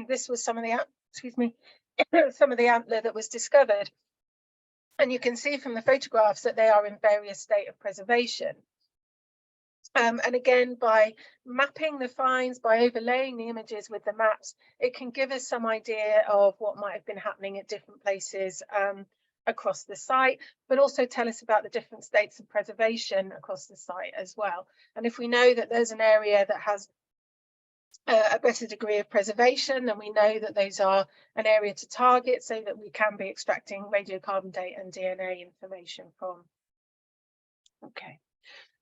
This was some of the, some of the antler that was discovered. And you can see from the photographs that they are in various state of preservation. And again, by mapping the finds, by overlaying the images with the maps, it can give us some idea of what might have been happening at different places across the site, but also tell us about the different states of preservation across the site as well. And if we know that there's an area that has a better degree of preservation, then we know that those are an area to target, so that we can be extracting radiocarbon date and DNA information from. Okay.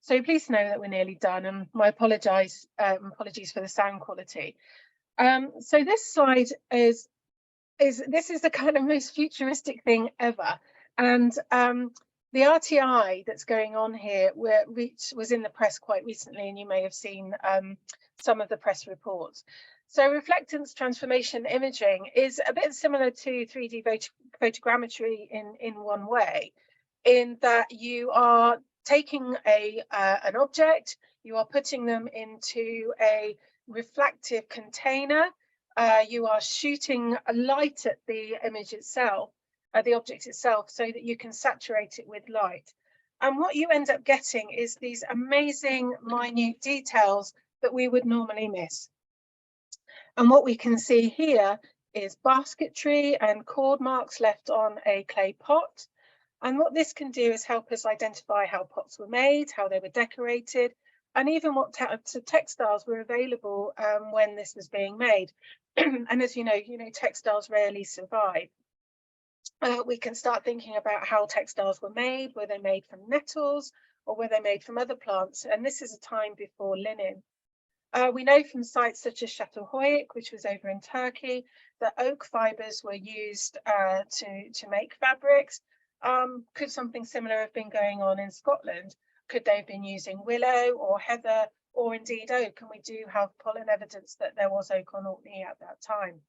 So please know that we're nearly done, and my apologies for the sound quality. So this slide is the kind of most futuristic thing ever, and the RTI that's going on here was in the press quite recently, and you may have seen some of the press reports. So reflectance transformation imaging is a bit similar to 3D photogrammetry in one way, in that you are taking an object, you are putting them into a reflective container, you are shooting a light at the image itself, the object itself, so that you can saturate it with light. And what you end up getting is these amazing minute details that we would normally miss. And what we can see here is basketry and cord marks left on a clay pot. And what this can do is help us identify how pots were made, how they were decorated, and even what types of textiles were available when this was being made. And as you know, textiles rarely survive. We can start thinking about how textiles were made. Were they made from nettles, or were they made from other plants? And this is a time before linen. We know from sites such as Çatalhöyük, which was over in Turkey, that oak fibers were used to make fabrics. Could something similar have been going on in Scotland? Could they have been using willow or heather, or indeed oak? And we do have pollen evidence that there was oak on Orkney at that time.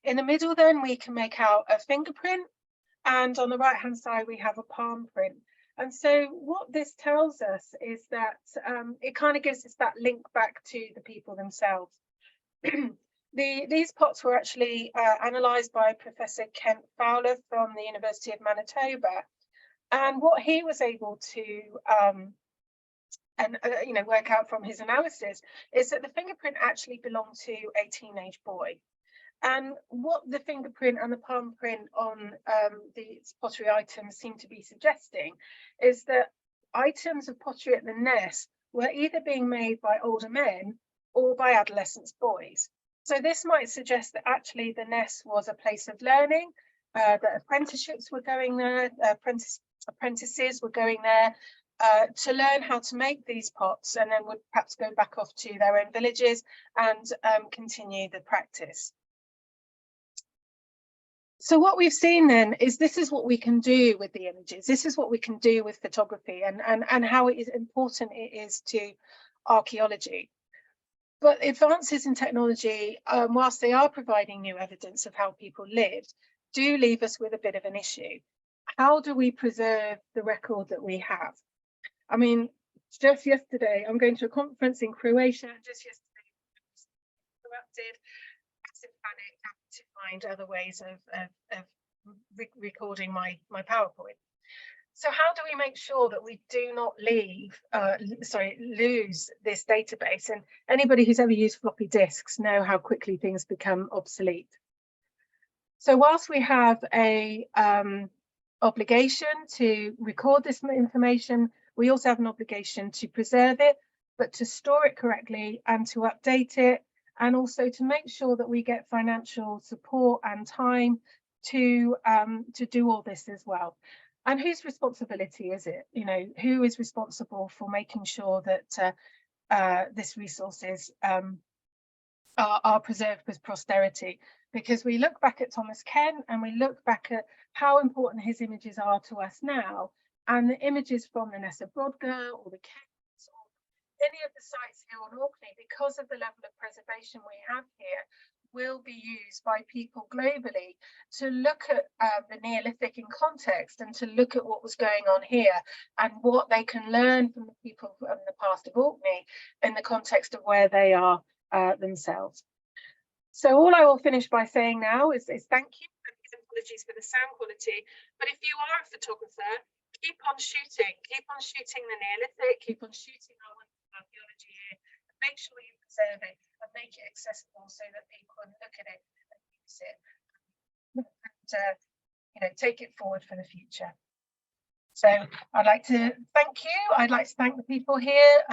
In the middle then, we can make out a fingerprint, and on the right hand side we have a palm print. And so what this tells us is that it kind of gives us that link back to the people themselves. These pots were actually analysed by Professor Kent Fowler from the University of Manitoba, and what he was able to work out from his analysis is that the fingerprint actually belonged to a teenage boy. And what the fingerprint and the palm print on these pottery items seem to be suggesting is that items of pottery at the nest were either being made by older men or by adolescent boys. So this might suggest that actually the nest was a place of learning, that apprenticeships were going there, apprentices were going there to learn how to make these pots, and then would perhaps go back off to their own villages and continue the practice. So what we've seen then is this is what we can do with the images. This is what we can do with photography, and how it is important it is to archaeology. But advances in technology, whilst they are providing new evidence of how people lived, do leave us with a bit of an issue. How do we preserve the record that we have? I mean, just yesterday, I'm going to a conference in Croatia, and just yesterday, interrupted, massive panic, to find other ways of recording my PowerPoint. So how do we make sure that we do not lose this database? And anybody who's ever used floppy disks know how quickly things become obsolete. So whilst we have a obligation to record this information, we also have an obligation to preserve it, but to store it correctly and to update it, and also to make sure that we get financial support and time to do all this as well. And whose responsibility is it? You know, who is responsible for making sure that this resources are preserved with posterity? Because we look back at Thomas Kent and we look back at how important his images are to us now, and the images from the Nessa Brodgar or the Kents or any of the sites here on Orkney, because of the level of preservation we have here, will be used by people globally to look at the Neolithic in context and to look at what was going on here and what they can learn from the people from the past of Orkney in the context of where they are themselves. So all I will finish by saying now is thank you, and apologies for the sound quality, but if you are a photographer, keep on shooting the Neolithic, keep on shooting our wonderful archaeology here, and make sure you preserve it and make it accessible so that people can look at it and use it and you know, take it forward for the future. So I'd like to thank you. I'd like to thank the people here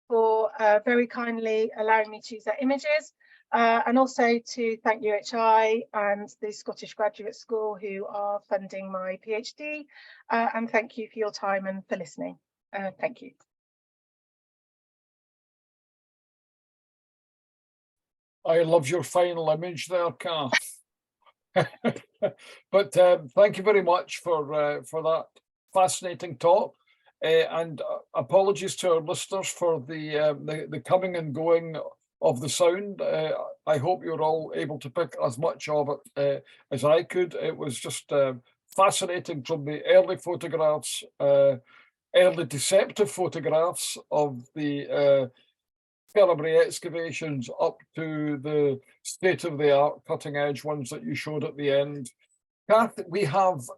for very kindly allowing me to use their images, and also to thank UHI and the Scottish Graduate School who are funding my PhD, and thank you for your time and for listening. Thank you. I love your final image there, Kath. But thank you very much for that fascinating talk, and apologies to our listeners for the coming and going of the sound. I hope you're all able to pick as much of it as I could. It was just fascinating, from the early photographs, early deceptive photographs of the Calabria excavations up to the state-of-the-art cutting-edge ones that you showed at the end. Kath, we have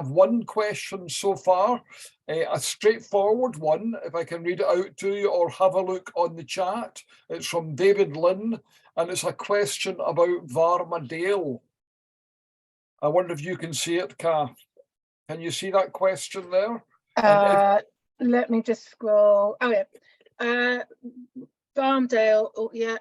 one question so far, a straightforward one, if I can read it out to you, or have a look on the chat. It's from David Lynn, and it's a question about Varmadale. I wonder if you can see it, Kath. Can you see that question there? Let me just scroll. Oh yeah. Varmdale, oh yeah,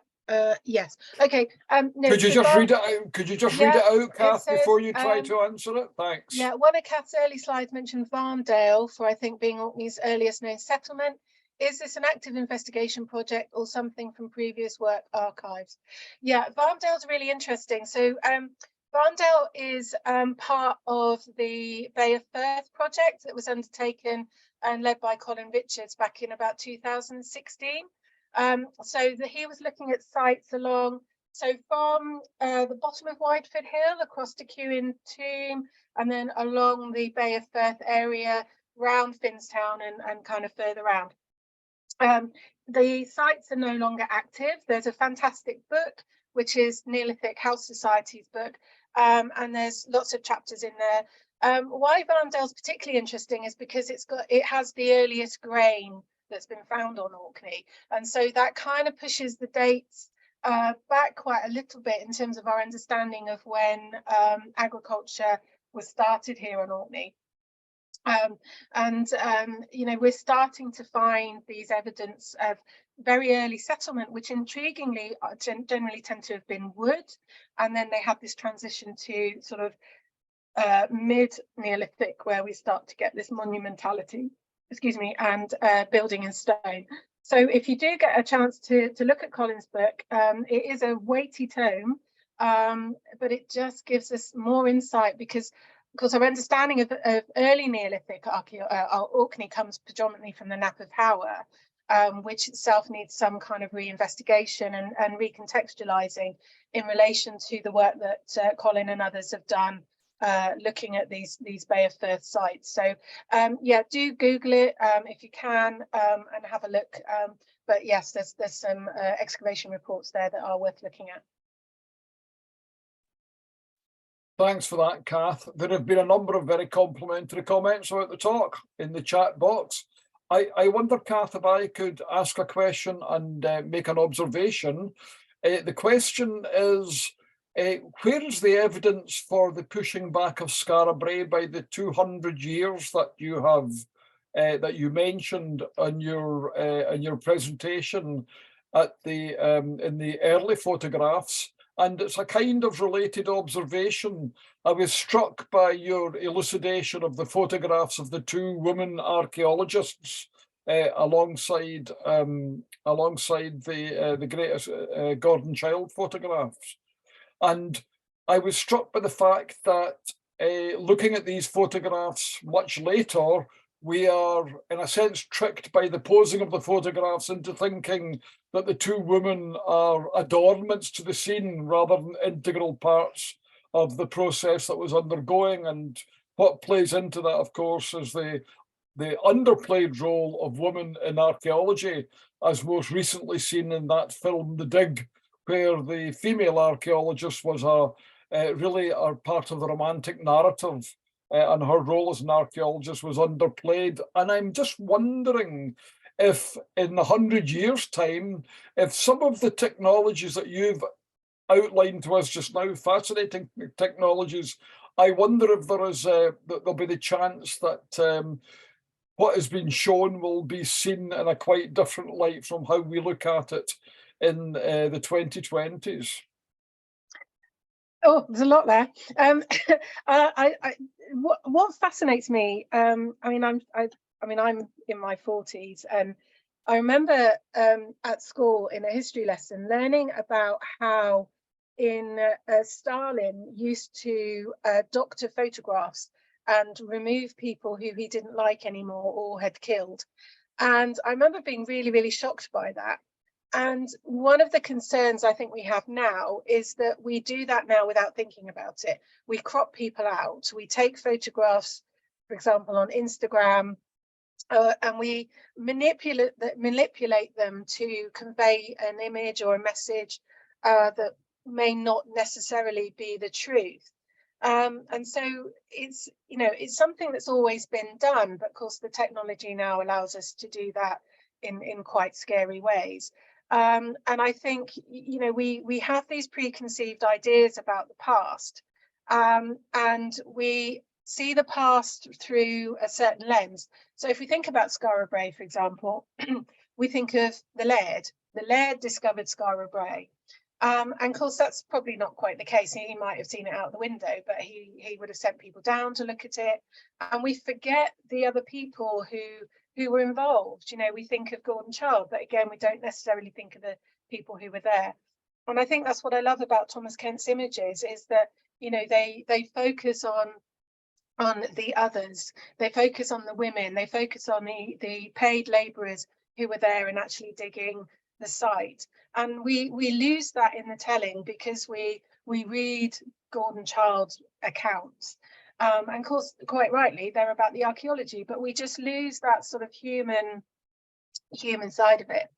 yes. Okay. No, could you just read it out? Could you just read it out, Kath, says, before you try to answer it? Thanks. Yeah, one of Kath's early slides mentioned Varmdale for, I think, being Orkney's earliest known settlement. Is this an active investigation project or something from previous work archives? Yeah, Varmdale's really interesting. So Varmdale is part of the Bay of Firth project that was undertaken and led by Colin Richards back in about 2016. So he was looking at sites along, so from the bottom of Whitefoot Hill across to Kewin Tomb, and then along the Bay of Firth area, round Finstown and kind of further round. The sites are no longer active. There's a fantastic book, which is Neolithic House Society's book, and there's lots of chapters in there. Why Varmdale's particularly interesting is because it has the earliest grain that's been found on Orkney, and so that kind of pushes the dates back quite a little bit in terms of our understanding of when agriculture was started here on Orkney. You know, we're starting to find these evidence of very early settlement, which intriguingly generally tend to have been wood, and then they have this transition to sort of mid-Neolithic, where we start to get this monumentality, and building in stone. So if you do get a chance to look at Colin's book, it is a weighty tome, but it just gives us more insight, because our understanding of early Neolithic Orkney comes predominantly from the Nap of Howard, which itself needs some kind of reinvestigation and recontextualizing in relation to the work that Colin and others have done looking at these Bay of Firth sites. So yeah, do Google it if you can, and have a look. But yes, there's some excavation reports there that are worth looking at. Thanks for that, Kath. There have been a number of very complimentary comments about the talk in the chat box. I wonder, Kath, if I could ask a question and make an observation. The question is, where is the evidence for the pushing back of Skara Brae by the 200 years that you have that you mentioned in your presentation at the in the early photographs? And it's a kind of related observation. I was struck by your elucidation of the photographs of the two women archaeologists alongside the great Gordon Childe photographs. And I was struck by the fact that looking at these photographs much later, we are, in a sense, tricked by the posing of the photographs into thinking that the two women are adornments to the scene rather than integral parts of the process that was undergoing. And what plays into that, of course, is the underplayed role of women in archaeology, as most recently seen in that film, The Dig, where the female archaeologist was really a part of the romantic narrative. And her role as an archaeologist was underplayed. And I'm just wondering if in 100 years' time, if some of the technologies that you've outlined to us just now, fascinating technologies, I wonder if there is there'll be the chance that what has been shown will be seen in a quite different light from how we look at it in the 2020s. Oh, there's a lot there. What fascinates me, I'm in my 40s, and I remember at school in a history lesson learning about how Stalin used to doctor photographs and remove people who he didn't like anymore or had killed. And I remember being really, really shocked by that. And one of the concerns I think we have now is that we do that now without thinking about it. We crop people out. We take photographs, for example, on Instagram, and we manipulate them to convey an image or a message that may not necessarily be the truth. And so it's something that's always been done, but of course the technology now allows us to do that in quite scary ways. And I think, we have these preconceived ideas about the past, and we see the past through a certain lens. So if we think about Skara Brae, for example, we think of the Laird. The Laird discovered Skara Brae. And of course, that's probably not quite the case. He might have seen it out the window, but he would have sent people down to look at it. And we forget the other people who were involved. We think of Gordon Childe, but again, we don't necessarily think of the people who were there. And I think that's what I love about Thomas Kent's images, is that they focus on the others, they focus on the women, they focus on the paid labourers who were there and actually digging the site. And we lose that in the telling because we read Gordon Childe's accounts. And of course, quite rightly, they're about the archaeology, but we just lose that sort of human side of it.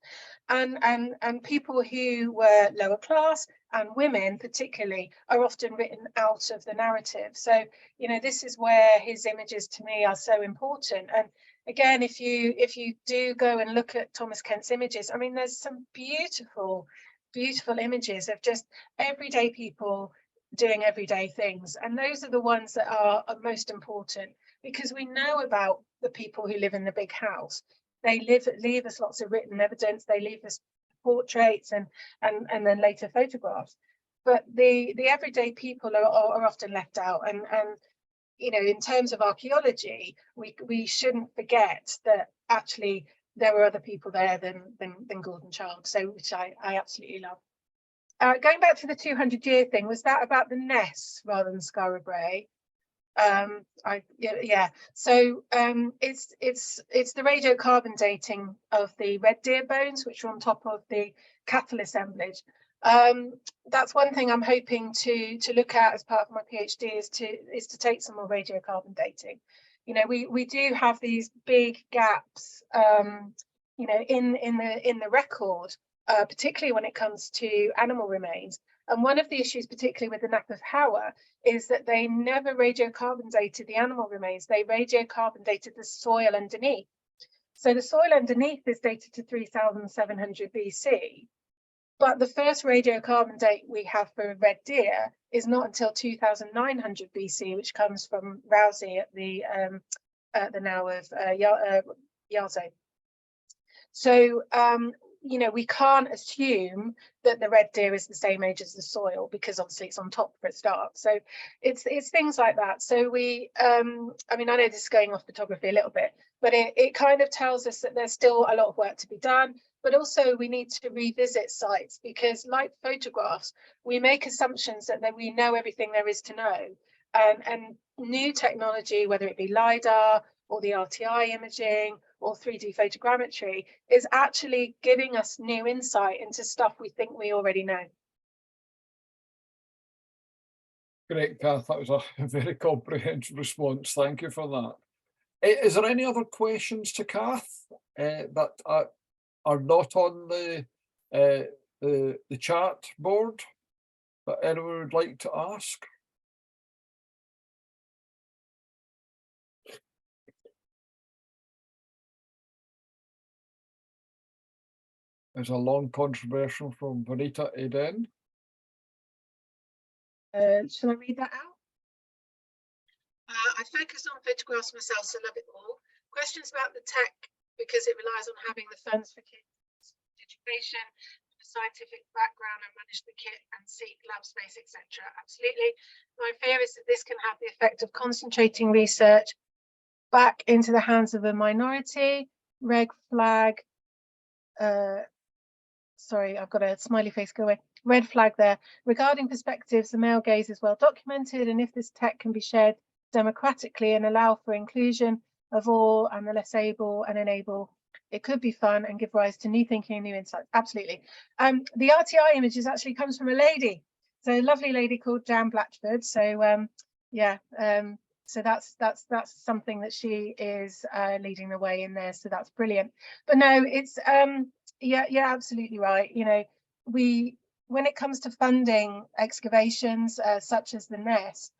And people who were lower class and women particularly are often written out of the narrative. So, this is where his images to me are so important. And again, if you do go and look at Thomas Kent's images, I mean, there's some beautiful, beautiful images of just everyday people doing everyday things, and those are the ones that are most important, because we know about the people who live in the big house. They leave us lots of written evidence, they leave us portraits and then later photographs, but the everyday people are often left out. And in terms of archaeology, we shouldn't forget that actually there were other people there than Gordon Childe, so which I absolutely love. Going back to the 200-year thing, was that about the Ness rather than Skara Brae? Yeah. So it's the radiocarbon dating of the red deer bones, which are on top of the cattle assemblage. That's one thing I'm hoping to look at as part of my PhD, is to take some more radiocarbon dating. We do have these big gaps, in the record, particularly when it comes to animal remains. And one of the issues, particularly with the Nap of Hawa, is that they never radiocarbon dated the animal remains. They radiocarbon dated the soil underneath. So the soil underneath is dated to 3,700 BC. But the first radiocarbon date we have for red deer is not until 2,900 BC, which comes from Rousey at the now of Yazo. So, you know, we can't assume that the red deer is the same age as the soil, because obviously it's on top for a start. So it's things like that. So we, I mean, I know this is going off photography a little bit, but it kind of tells us that there's still a lot of work to be done. But also we need to revisit sites, because like photographs, we make assumptions that we know everything there is to know. And new technology, whether it be LiDAR or the RTI imaging or 3D photogrammetry, is actually giving us new insight into stuff we think we already know. Great, Kath. That was a very comprehensive response. Thank you for that. Is there any other questions to Kath that are not on the chat board that anyone would like to ask? There's a long contribution from Vanita Eden. Shall I read that out? I focus on photographs myself, so love it all. Questions about the tech, because it relies on having the funds for kids' education, the scientific background, and manage the kit and seek lab space, etc. Absolutely. My fear is that this can have the effect of concentrating research back into the hands of a minority. Red flag. Sorry, I've got a smiley face, go away. Red flag there. Regarding perspectives, the male gaze is well documented, and if this tech can be shared democratically and allow for inclusion of all and the less able and enable, it could be fun and give rise to new thinking and new insights. Absolutely. The RTI images actually comes from a lady, so a lovely lady called Jan Blatchford. So yeah, so that's something that she is leading the way in there. So that's brilliant. But no, it's yeah, absolutely right. You know, when it comes to funding excavations such as the nest,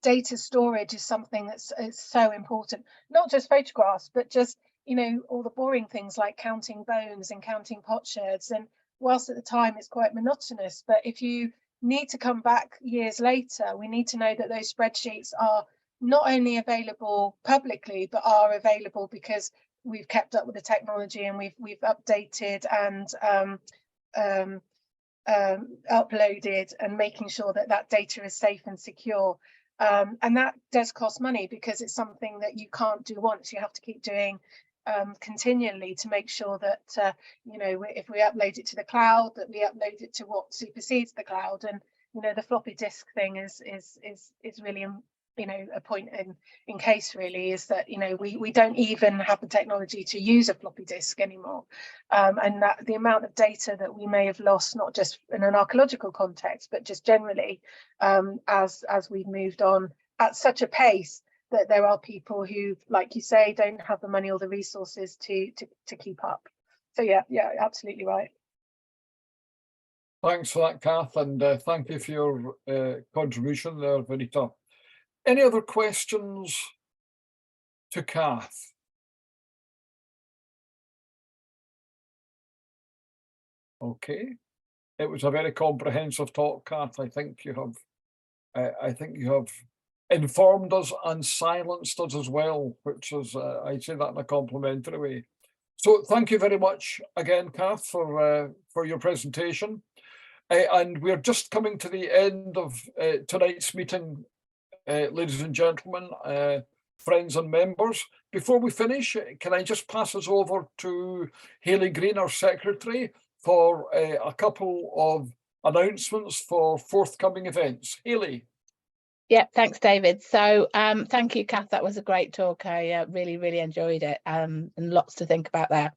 data storage is something that's so important. Not just photographs, but just, you know, all the boring things like counting bones and counting potsherds. And whilst at the time it's quite monotonous, but if you need to come back years later, we need to know that those spreadsheets are not only available publicly, but are available because we've kept up with the technology and we've updated and uploaded, and making sure that that data is safe and secure. And that does cost money, because it's something that you can't do once. You have to keep doing continually to make sure that you know, if we upload it to the cloud, that we upload it to what supersedes the cloud. And you know, the floppy disk thing is really, you know, a point in case really, is that, you know, we don't even have the technology to use a floppy disk anymore, and that the amount of data that we may have lost, not just in an archaeological context, but just generally, as we've moved on at such a pace, that there are people who, like you say, don't have the money or the resources to keep up. So yeah, absolutely right. Thanks for that, Kath, and thank you for your contribution there, Vanita. Any other questions to Kath? Okay, it was a very comprehensive talk, Kath. I think you have informed us and silenced us as well, which is, I say that in a complimentary way. So thank you very much again, Kath, for your presentation. And we're just coming to the end of tonight's meeting, ladies and gentlemen, friends and members. Before we finish, can I just pass us over to Hayley Green, our secretary, for a couple of announcements for forthcoming events. Hayley. Yeah, thanks, David. So thank you, Kath. That was a great talk. I really enjoyed it, and lots to think about there.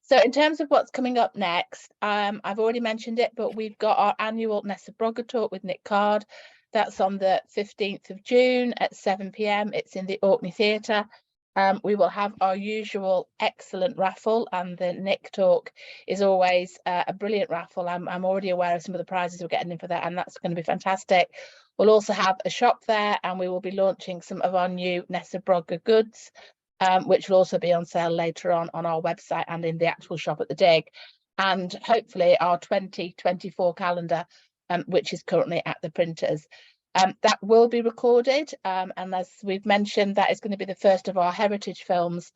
So in terms of what's coming up next, I've already mentioned it, but we've got our annual Nessa Brogger talk with Nick Card. That's on the 15th of June at 7 p.m. It's in the Orkney Theatre. We will have our usual excellent raffle, and the Nick talk is always a brilliant raffle. I'm already aware of some of the prizes we're getting in for that, and that's going to be fantastic. We'll also have a shop there, and we will be launching some of our new Nessa Brogger goods, which will also be on sale later on our website and in the actual shop at the Dig, and hopefully our 2024 calendar, which is currently at the printers. That will be recorded, and as we've mentioned, that is going to be the first of our heritage films,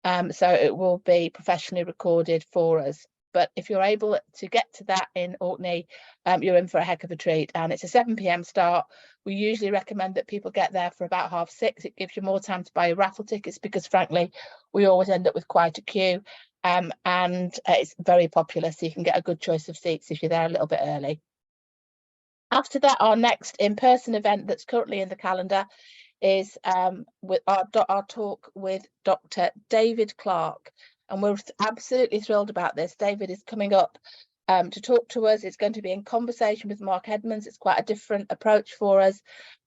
so it will be professionally recorded for us. But if you're able to get to that in Orkney, you're in for a heck of a treat, and it's a 7 p.m. start. We usually recommend that people get there for about 6:30. It gives you more time to buy your raffle tickets, because frankly we always end up with quite a queue, and it's very popular, so you can get a good choice of seats if you're there a little bit early. After that, our next in-person event that's currently in the calendar is with our talk with Dr. David Clark, and we're absolutely thrilled about this. David is coming up to talk to us. It's going to be in conversation with Mark Edmonds. It's quite a different approach for us.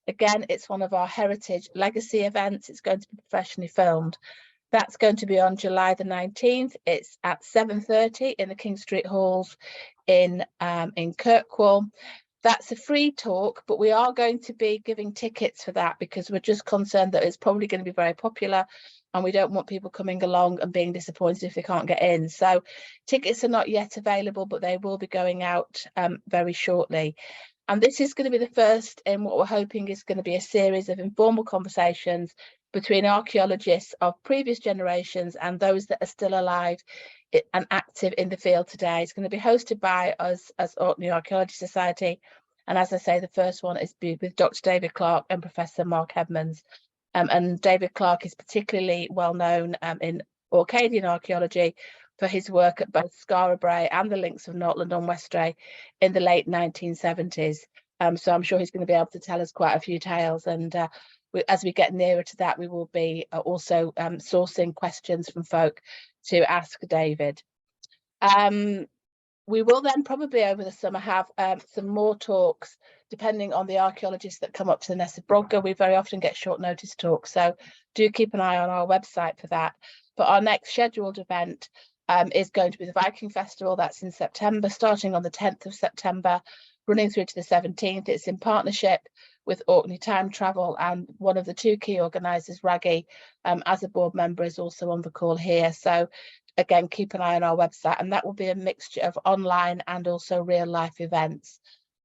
Again, it's one of our heritage legacy events. It's going to be professionally filmed. That's going to be on July the 19th. It's at 7:30 in the King Street Halls in Kirkwall. That's a free talk, but we are going to be giving tickets for that, because we're just concerned that it's probably going to be very popular, and we don't want people coming along and being disappointed if they can't get in. So tickets are not yet available, but they will be going out very shortly. And this is going to be the first in what we're hoping is going to be a series of informal conversations between archaeologists of previous generations and those that are still alive and active in the field today. It's going to be hosted by us as Orkney Archaeology Society, and as I say, the first one is with Dr. David Clark and Professor Mark Edmonds. And David Clark is particularly well known in Orcadian archaeology for his work at both Skara Brae and the links of Nordland-on-Westray in the late 1970s. So I'm sure he's going to be able to tell us quite a few tales, and as we get nearer to that, we will be also sourcing questions from folk to ask David. We will then probably over the summer have some more talks, depending on the archaeologists that come up to the Nessa Brogger. We very often get short notice talks, so do keep an eye on our website for that. But our next scheduled event is going to be the Viking Festival. That's in September, starting on the 10th of September, running through to the 17th. It's in partnership with Orkney Time Travel, and one of the two key organisers, Raggy, as a board member, is also on the call here. So again, keep an eye on our website, and that will be a mixture of online and also real life events,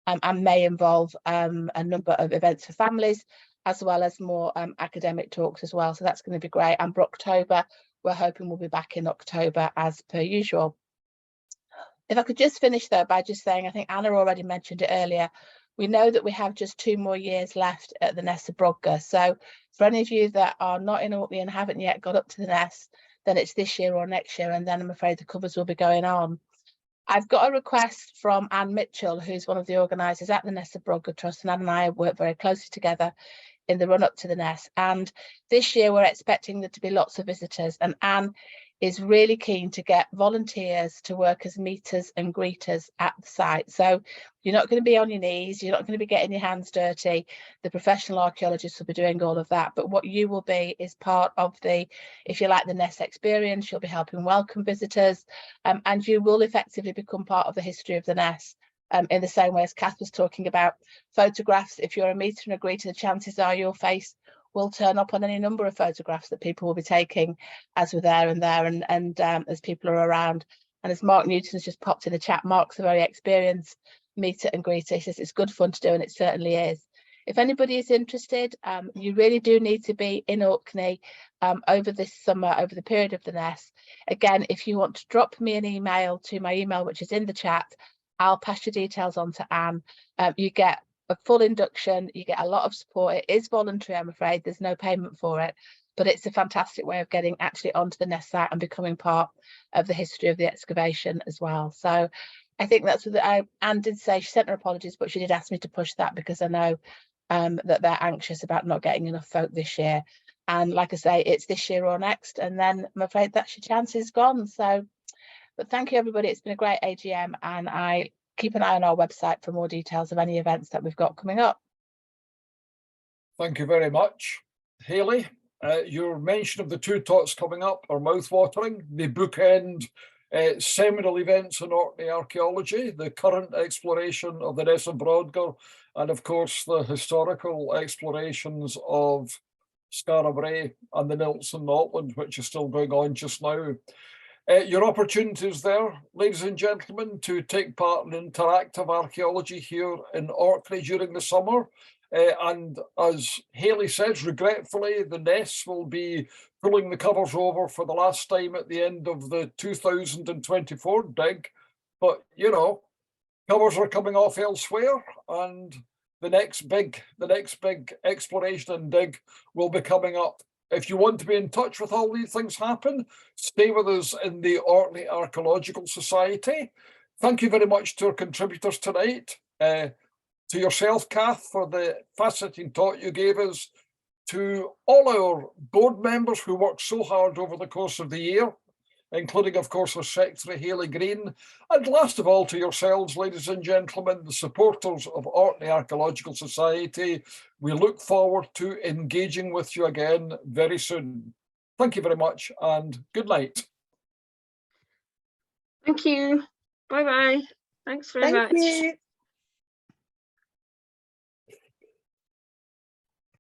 and may involve a number of events for families, as well as more academic talks as well. So that's going to be great. And for October, we're hoping we'll be back in October as per usual. If I could just finish though by just saying, I think Anna already mentioned it earlier, we know that we have just 2 more years left at the Nessa Brogger. So for any of you that are not in Orkney and haven't yet got up to the Ness, then it's this year or next year, and then I'm afraid the covers will be going on. I've got a request from Anne Mitchell, who's one of the organisers at the Nessa Brogger Trust, and Anne and I have worked very closely together in the run up to the Ness. And this year we're expecting there to be lots of visitors, and Anne is really keen to get volunteers to work as meeters and greeters at the site. So you're not going to be on your knees, you're not going to be getting your hands dirty. The professional archaeologists will be doing all of that, but what you will be is part of the, if you like, the Ness experience. You'll be helping welcome visitors, and you will effectively become part of the history of the Ness. In the same way as Kath was talking about photographs, if you're a meter and a greeter, the chances are your face will turn up on any number of photographs that people will be taking as we're there and as people are around. And as Mark Newton has just popped in the chat, Mark's a very experienced meter and greeter. He says it's good fun to do, and it certainly is. If anybody is interested, you really do need to be in Orkney over this summer, over the period of the Ness. Again, if you want to drop me an email to my email, which is in the chat, I'll pass your details on to Anne. You get a full induction, you get a lot of support. It is voluntary, I'm afraid, there's no payment for it, but it's a fantastic way of getting actually onto the Ness site and becoming part of the history of the excavation as well. So I think that's what Anne did say. She sent her apologies, but she did ask me to push that because I know that they're anxious about not getting enough folk this year. And like I say, it's this year or next, and then I'm afraid that's your chance is gone. So, but thank you everybody, it's been a great AGM, and I keep an eye on our website for more details of any events that we've got coming up. Thank you very much. Hayley? Your mention of the two talks coming up are mouth-watering. They bookend seminal events in Orkney archaeology, the current exploration of the Ness and Brodgar, and of course the historical explorations of Skara Brae and the Nilsson Notland, which is still going on just now. Your opportunities there, ladies and gentlemen, to take part in interactive archaeology here in Orkney during the summer. And as Hayley says, regretfully, the Ness will be pulling the covers over for the last time at the end of the 2024 dig. But, you know, covers are coming off elsewhere, and the next big exploration and dig will be coming up. If you want to be in touch with all these things happen, stay with us in the Orkney Archaeological Society. Thank you very much to our contributors tonight. To yourself, Kath, for the fascinating talk you gave us. To all our board members who worked so hard over the course of the year, including, of course, our Secretary, Hayley Green. And last of all, to yourselves, ladies and gentlemen, the supporters of Orkney Archaeological Society. We look forward to engaging with you again very soon. Thank you very much and good night. Thank you. Bye-bye. Thanks very much. Thank you.